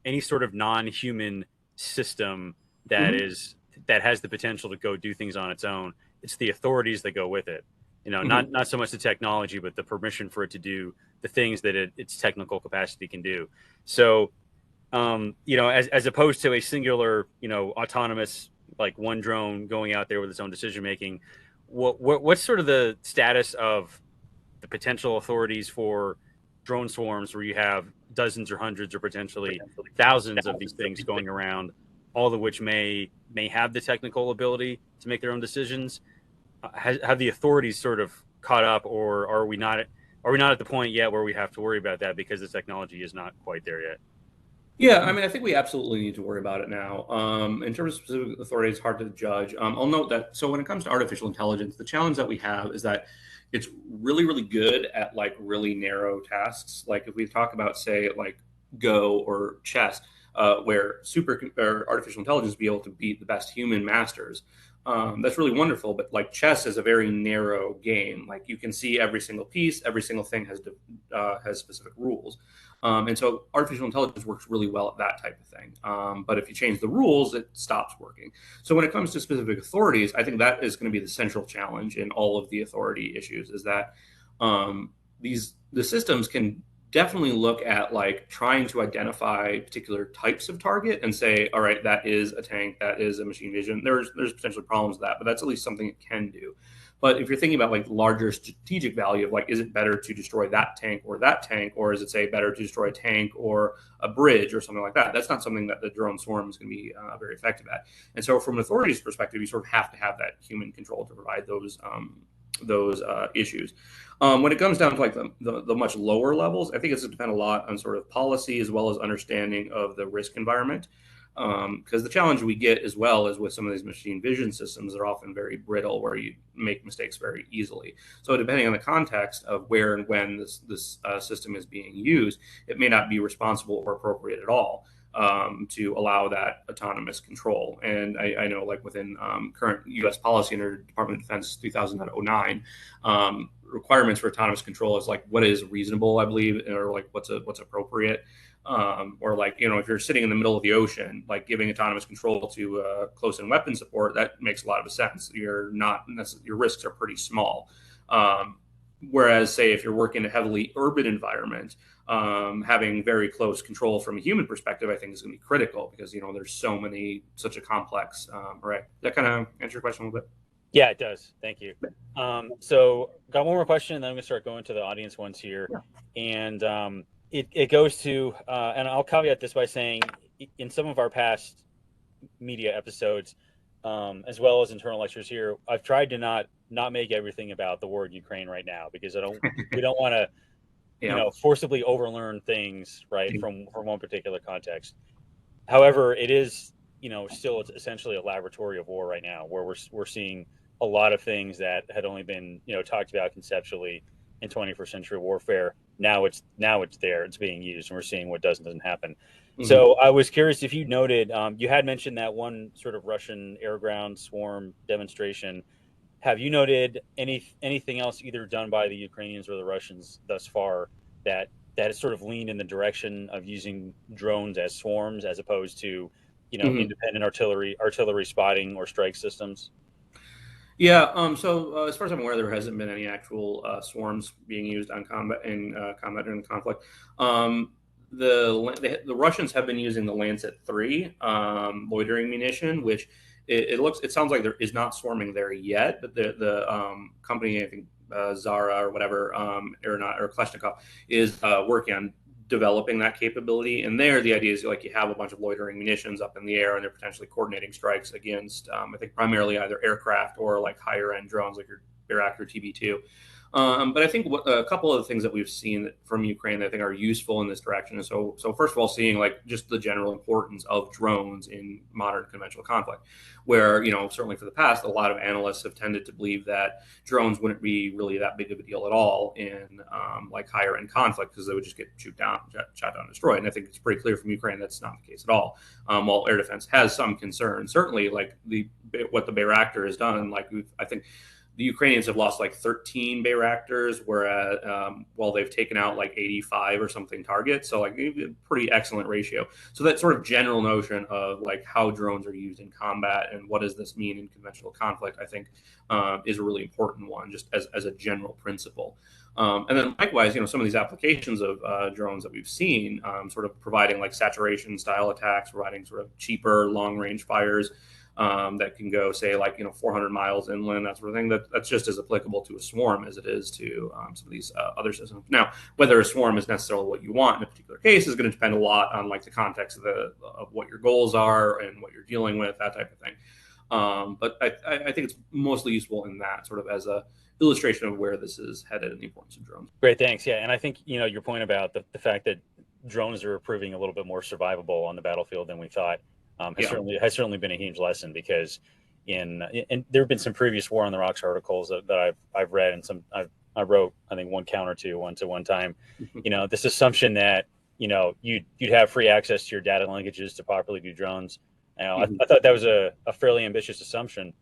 any sort of non-human system that has the potential to go do things on its own. It's the authorities that go with it. Not so much the technology, but the permission for it to do the things that its technical capacity can do. So, as opposed to a singular, autonomous, like one drone going out there with its own decision making, what's sort of the status of the potential authorities for drone swarms where you have dozens or hundreds or potentially thousands of these things going around, all of which may have the technical ability to make their own decisions? Have the authorities sort of caught up, or are we not at the point yet where we have to worry about that because the technology is not quite there yet? Yeah, I mean, I think we absolutely need to worry about it now. In terms of specific authorities, hard to judge. I'll note that, so when it comes to artificial intelligence, the challenge that we have is that it's really, really good at like really narrow tasks. Like if we talk about, say, like Go or chess, where artificial intelligence be able to beat the best human masters. That's really wonderful, but like chess is a very narrow game. Like you can see every single piece, every single thing has specific rules, and so artificial intelligence works really well at that type of thing. But if you change the rules, it stops working. So when it comes to specific authorities, I think that is going to be the central challenge in all of the authority issues. Is that the systems can definitely look at like trying to identify particular types of target and say, all right, that is a tank, that is a machine vision. There's potentially problems with that, but that's at least something it can do. But if you're thinking about like larger strategic value of like, is it better to destroy that tank, or is it say better to destroy a tank or a bridge or something like that? That's not something that the drone swarm is going to be very effective at. And so from an authority's perspective, you sort of have to have that human control to provide those issues. When it comes down to like the much lower levels, I think it's going to depend a lot on sort of policy as well as understanding of the risk environment. Because the challenge we get as well is with some of these machine vision systems, they're often very brittle where you make mistakes very easily. So depending on the context of where and when this system is being used, it may not be responsible or appropriate at all to allow that autonomous control. And I know like within current U.S. policy under Department of Defense 2009, requirements for autonomous control is like what is reasonable, I believe, or like what's appropriate. Or like, if you're sitting in the middle of the ocean, like giving autonomous control to close-in weapon support, that makes a lot of sense. Your risks are pretty small. Whereas, say, if you're working in a heavily urban environment, having very close control from a human perspective, I think is going to be critical because, there's such a complex, right? That kind of answer your question a little bit? Yeah, it does. Thank you. So got one more question, and then I'm going to start going to the audience ones here. Yeah. And it goes to, and I'll caveat this by saying in some of our past media episodes, as well as internal lectures here, I've tried to not make everything about the war in Ukraine right now because we don't want to, forcibly overlearn things, right, from one particular context. However, it is, still it's essentially a laboratory of war right now where we're seeing a lot of things that had only been, talked about conceptually in 21st century warfare. Now it's there, it's being used, and we're seeing what doesn't happen. Mm-hmm. So I was curious if you noted, you had mentioned that one sort of Russian air ground swarm demonstration. Have you noted anything else either done by the Ukrainians or the Russians thus far that has sort of leaned in the direction of using drones as swarms as opposed to, independent artillery spotting or strike systems? Yeah. So as far as I'm aware, there hasn't been any actual swarms being used on combat during the conflict. The Russians have been using the Lancet 3 loitering munition, which it sounds like there is not swarming there yet, but the company, I think Zara or whatever, or Kleshnikov is working on developing that capability. And there, the idea is like you have a bunch of loitering munitions up in the air, and they're potentially coordinating strikes against, I think, primarily either aircraft or like higher end drones like your Bayraktar TB2. But I think a couple of the things that we've seen from Ukraine that I think are useful in this direction. And so first of all, seeing like just the general importance of drones in modern conventional conflict, where, certainly for the past, a lot of analysts have tended to believe that drones wouldn't be really that big of a deal at all in like higher end conflict, because they would just get shot down, destroyed. And I think it's pretty clear from Ukraine that's not the case at all. While air defense has some concern, certainly like what the Bayraktar has done, like I think the Ukrainians have lost like 13 Bayraktars, whereas while they've taken out like 85 or something targets. So like a pretty excellent ratio. So that sort of general notion of like how drones are used in combat and what does this mean in conventional conflict, I think is a really important one, just as a general principle. And then likewise, some of these applications of drones that we've seen, sort of providing like saturation style attacks, providing sort of cheaper long range fires, that can go, say, like 400 miles inland, that sort of thing. That's just as applicable to a swarm as it is to some of these other systems. Now, whether a swarm is necessarily what you want in a particular case is going to depend a lot on like the context of what your goals are and what you're dealing with, that type of thing. But I think it's mostly useful in that sort of as a illustration of where this is headed and the importance of drones. Great, thanks. Yeah, and I think your point about the fact that drones are proving a little bit more survivable on the battlefield than we thought. Has certainly been a huge lesson, because and there have been some previous War on the Rocks articles that I've read, and I wrote, I think, one counter to one time. This assumption that you'd have free access to your data linkages to properly do drones. I thought that was a fairly ambitious assumption,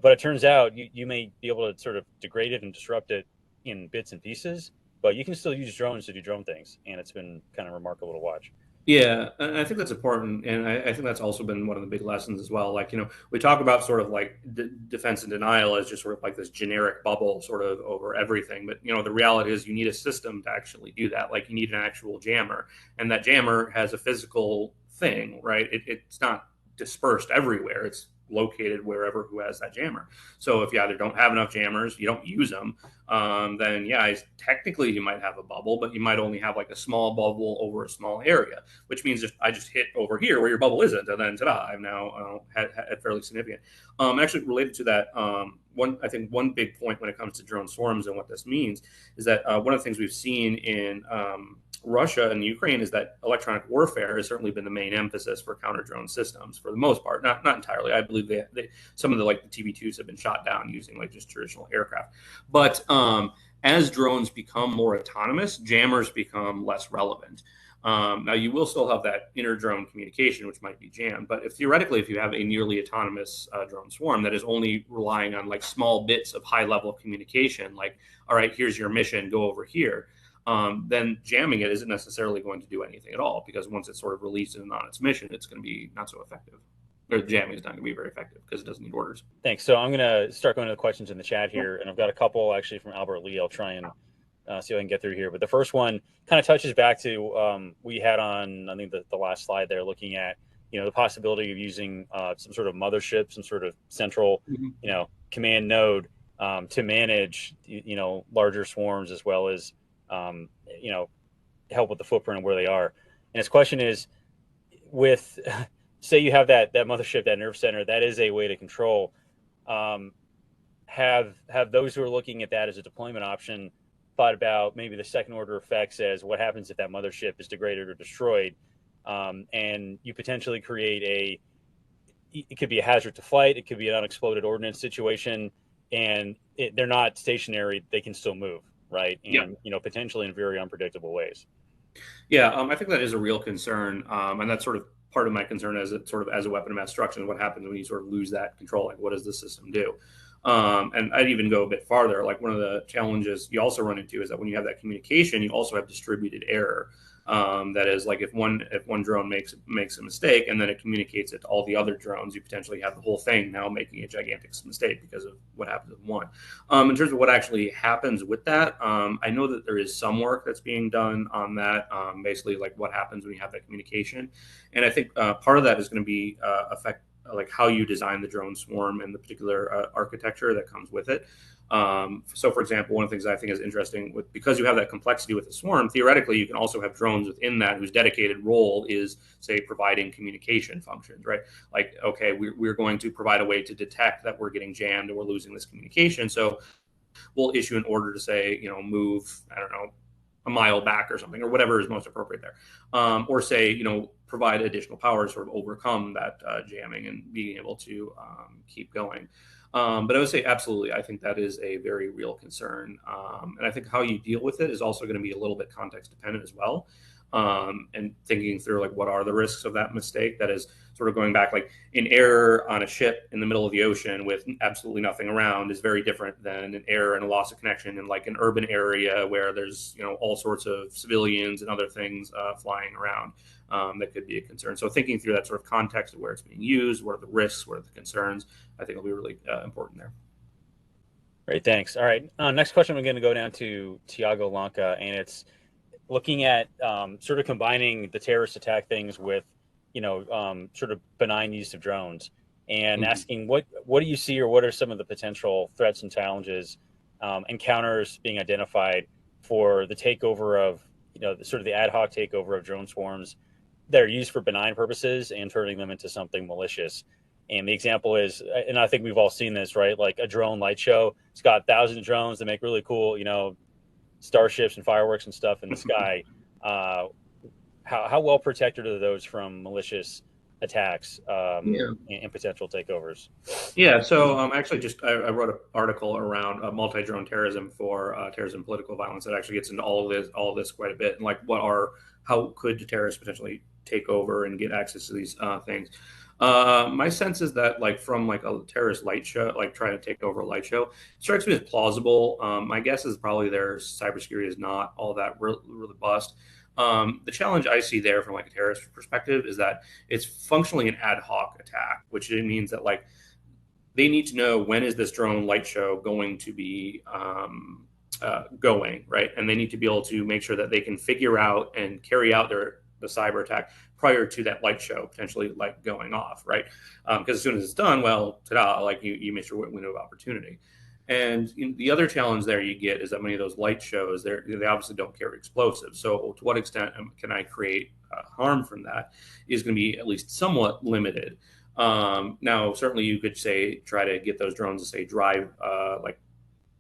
but it turns out you may be able to sort of degrade it and disrupt it in bits and pieces, but you can still use drones to do drone things, and it's been kind of remarkable to watch. Yeah, and I think that's important, and I think that's also been one of the big lessons as well. Like, we talk about sort of like defense and denial as just sort of like this generic bubble sort of over everything, but the reality is you need a system to actually do that. Like, you need an actual jammer, and that jammer has a physical thing, right? It's not dispersed everywhere. It's located wherever who has that jammer. So if you either don't have enough jammers, you don't use them, then technically you might have a bubble, but you might only have like a small bubble over a small area, which means I just hit over here where your bubble isn't, and then ta-da, I've now had fairly significant. Actually, related to that, one big point when it comes to drone swarms and what this means is that one of the things we've seen in Russia and Ukraine is that electronic warfare has certainly been the main emphasis for counter drone systems for the most part. Not entirely. I believe some of the TB2s have been shot down using like just traditional aircraft. But as drones become more autonomous, jammers become less relevant. Now, you will still have that inter-drone communication, which might be jammed. But theoretically, if you have a nearly autonomous drone swarm that is only relying on like small bits of high-level communication, like, all right, here's your mission, go over here, then jamming it isn't necessarily going to do anything at all, because once it's sort of released and on its mission, it's going to be not so effective. Or jamming is not going to be very effective because it doesn't need orders. Thanks. So I'm going to start going to the questions in the chat here, and I've got a couple actually from Albert Lee. I'll try and see if I can get through here. But the first one kind of touches back to we had on, I think, the last slide there, looking at the possibility of using some sort of mothership, some sort of central command node to manage larger swarms, as well as help with the footprint of where they are. And his question is, with say you have that mothership, that nerve center, that is a way to control. Have those who are looking at that as a deployment option thought about maybe the second order effects as what happens if that mothership is degraded or destroyed, and you potentially create it could be a hazard to flight, it could be an unexploded ordnance situation, and they're not stationary, they can still move, right? And potentially in very unpredictable ways. Yeah, I think that is a real concern, and that's sort of part of my concern as a weapon of mass destruction. What happens when you sort of lose that control? Like, what does the system do? And I'd even go a bit farther. Like, one of the challenges you also run into is that when you have that communication, you also have distributed error. That is, like, if one drone makes a mistake and then it communicates it to all the other drones, you potentially have the whole thing now making a gigantic mistake because of what happens with one. In terms of what actually happens with that, I know that there is some work that's being done on that, basically like what happens when you have that communication. And I think part of that is going to be like how you design the drone swarm and the particular architecture that comes with it. So, for example, one of the things I think is interesting because you have that complexity with the swarm, theoretically, you can also have drones within that whose dedicated role is, say, providing communication functions, right? Like, okay, we're going to provide a way to detect that we're getting jammed and we're losing this communication. So we'll issue an order to say, move, I don't know, a mile back or something, or whatever is most appropriate there. Or say, provide additional power to sort of overcome that jamming and being able to keep going. But I would say absolutely, I think that is a very real concern. And I think how you deal with it is also going to be a little bit context dependent as well. And thinking through like what are the risks of that mistake, that is sort of going back, like an error on a ship in the middle of the ocean with absolutely nothing around is very different than an error and a loss of connection in like an urban area where there's all sorts of civilians and other things flying around. That could be a concern. So thinking through that sort of context of where it's being used, what are the risks, what are the concerns, I think will be really important there. Great, thanks. All right, next question, we're going to go down to Tiago Lanka, and it's looking at sort of combining the terrorist attack things with, sort of benign use of drones, and asking what do you see, or what are some of the potential threats and challenges, encounters being identified for the takeover of, sort of the ad hoc takeover of drone swarms that are used for benign purposes and turning them into something malicious. And the example is, and I think we've all seen this, right? Like a drone light show. It's got thousands of drones that make really cool, starships and fireworks and stuff in the sky. How well protected are those from malicious attacks and potential takeovers? Yeah, so actually, I wrote an article around multi-drone terrorism for terrorism and political violence that actually gets into all of this quite a bit, and like how could terrorists potentially take over and get access to these things. My sense is that like from like a terrorist light show, like trying to take over a light show, it strikes me as plausible. My guess is probably their cybersecurity is not all that really robust. The challenge I see there from like a terrorist perspective is that it's functionally an ad hoc attack, which means that like they need to know when is this drone light show going to be going, right? And they need to be able to make sure that they can figure out and carry out the cyber attack prior to that light show potentially like going off, right? Because as soon as it's done, well, ta-da, like you miss your window of opportunity. And the other challenge there you get is that many of those light shows, they obviously don't carry explosives. So to what extent can I create harm from that is going to be at least somewhat limited. Now, certainly you could try to get those drones to drive, like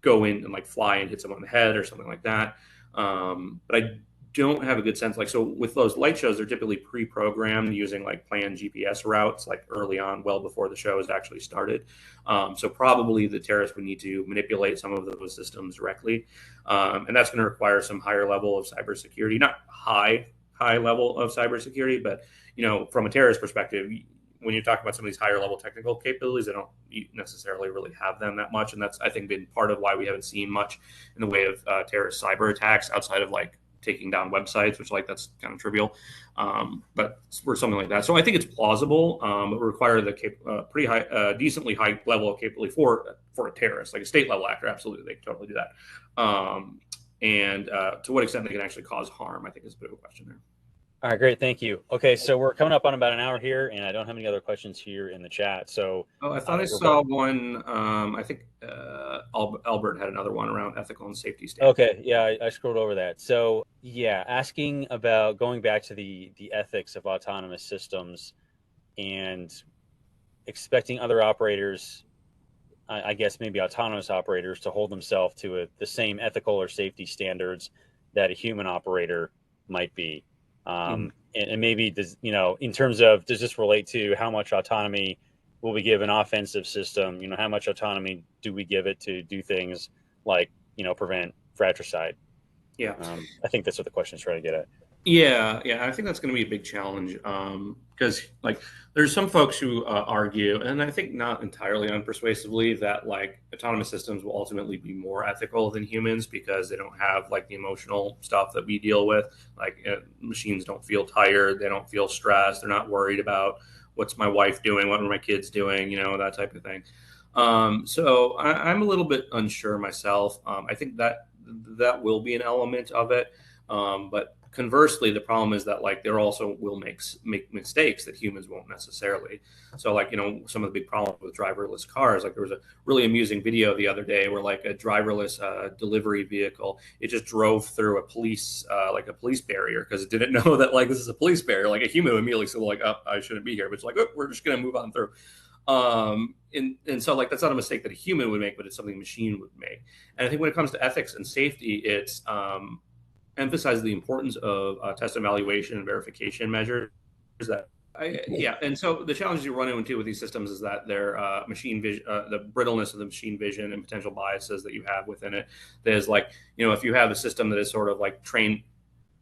go in and like fly and hit someone in the head or something like that. But I don't have a good sense. Like, so with those light shows, they're typically pre-programmed using like planned GPS routes, like early on, well before the show has actually started. So probably the terrorists would need to manipulate some of those systems directly. And that's going to require some higher level of cybersecurity, not high level of cybersecurity, but, from a terrorist perspective, when you talk about some of these higher level technical capabilities, they don't necessarily really have them that much. And that's, I think, been part of why we haven't seen much in the way of terrorist cyber attacks outside of like taking down websites, which like that's kind of trivial, but for something like that. So I think it's plausible, but require the pretty high, decently high level of capability for a terrorist, like a state level actor. Absolutely, they can totally do that. And to what extent they can actually cause harm, I think is a bit of a question there. All right, great. Thank you. Okay, so we're coming up on about an hour here, and I don't have any other questions here in the chat. So, I thought I saw one. I think Albert had another one around ethical and safety standards. Okay, yeah, I scrolled over that. So, yeah, asking about going back to the ethics of autonomous systems and expecting other operators, I guess maybe autonomous operators, to hold themselves to the same ethical or safety standards that a human operator might be. And maybe does, in terms of, does this relate to how much autonomy will we give an offensive system? How much autonomy do we give it to do things like, prevent fratricide? Yeah. I think that's what the question is trying to get at. Yeah, I think that's going to be a big challenge because like there's some folks who argue, and I think not entirely unpersuasively, that like autonomous systems will ultimately be more ethical than humans because they don't have like the emotional stuff that we deal with. Like machines don't feel tired, they don't feel stressed, they're not worried about what's my wife doing, what are my kids doing, that type of thing. So I'm a little bit unsure myself. I think that will be an element of it. But Conversely, the problem is that like there also will make mistakes that humans won't necessarily. So like, some of the big problems with driverless cars, like there was a really amusing video the other day where like a driverless delivery vehicle, it just drove through a police barrier because it didn't know that like this is a police barrier. Like a human would immediately say like, oh, I shouldn't be here, but it's like, oh, we're just gonna move on through. And so like that's not a mistake that a human would make, but it's something a machine would make. And I think when it comes to ethics and safety, it's emphasize the importance of test evaluation and verification measures. And so the challenges you run into with these systems is that their machine vision, the brittleness of the machine vision and potential biases that you have within it. There's like, if you have a system that is sort of like trained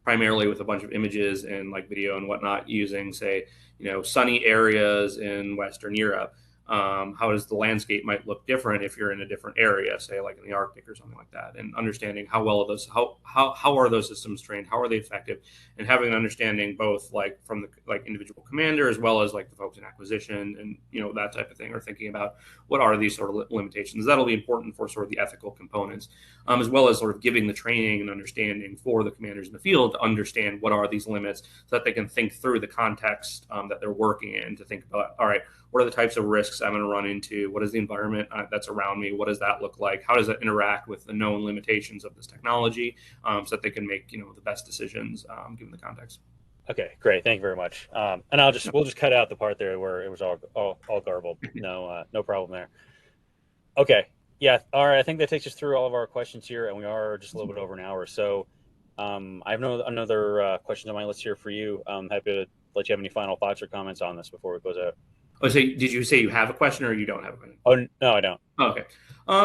primarily with a bunch of images and like video and whatnot using, say, sunny areas in Western Europe, how does the landscape might look different if you're in a different area, say like in the Arctic or something like that, and understanding how well how are those systems trained, how are they effective, and having an understanding both like from the like individual commander as well as like the folks in acquisition and that type of thing, or thinking about what are these sort of limitations. That'll be important for sort of the ethical components, as well as sort of giving the training and understanding for the commanders in the field to understand what are these limits so that they can think through the context that they're working in, to think about, all right, what are the types of risks I'm going to run into? What is the environment that's around me? What does that look like? How does that interact with the known limitations of this technology, so that they can make the best decisions given the context? Okay, great. Thank you very much. And we'll just cut out the part there where it was all garbled. No problem there. Okay. Yeah. All right. I think that takes us through all of our questions here, and we are just a little bit over an hour. So I have another question on my list here for you. I'm happy to let you have any final thoughts or comments on this before it goes out. Oh, so did you say you have a question or you don't have a question? Oh, no, I don't. Oh, okay.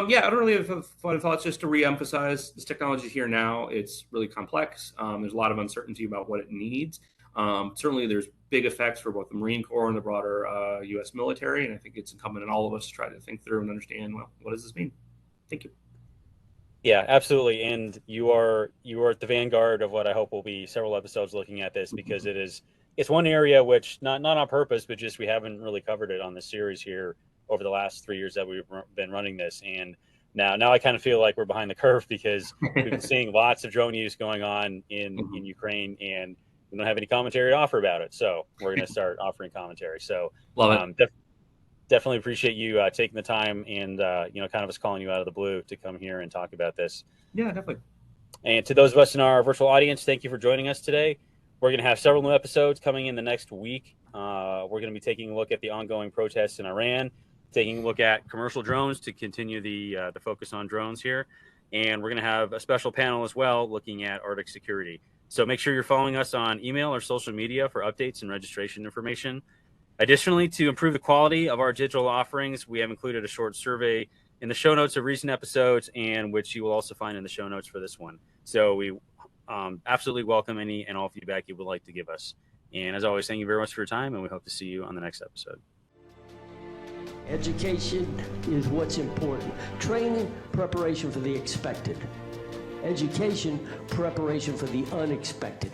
Yeah, I don't really have final thoughts. Just to reemphasize, this technology is here now. It's really complex. There's a lot of uncertainty about what it needs. Certainly, there's big effects for both the Marine Corps and the broader U.S. military, and I think it's incumbent on all of us to try to think through and understand, well, what does this mean? Thank you. Yeah, absolutely. And you are at the vanguard of what I hope will be several episodes looking at this, because it's one area which not on purpose, but just we haven't really covered it on this series here over the last 3 years that we've been running this. And now I kind of feel like we're behind the curve, because we've been seeing lots of drone use going on in Ukraine, and we don't have any commentary to offer about it. So we're going to start offering commentary. So Love it. Definitely appreciate you taking the time and, kind of us calling you out of the blue to come here and talk about this. Yeah, definitely. And to those of us in our virtual audience, thank you for joining us today. We're going to have several new episodes coming in the next week. We're going to be taking a look at the ongoing protests in Iran, taking a look at commercial drones to continue the focus on drones here. And we're going to have a special panel as well looking at Arctic security. So make sure you're following us on email or social media for updates and registration information. Additionally, to improve the quality of our digital offerings, we have included a short survey in the show notes of recent episodes, and which you will also find in the show notes for this one. So we absolutely welcome any and all feedback you would like to give us. And as always, thank you very much for your time, and we hope to see you on the next episode. Education is what's important. Training, preparation for the expected. Education, preparation for the unexpected.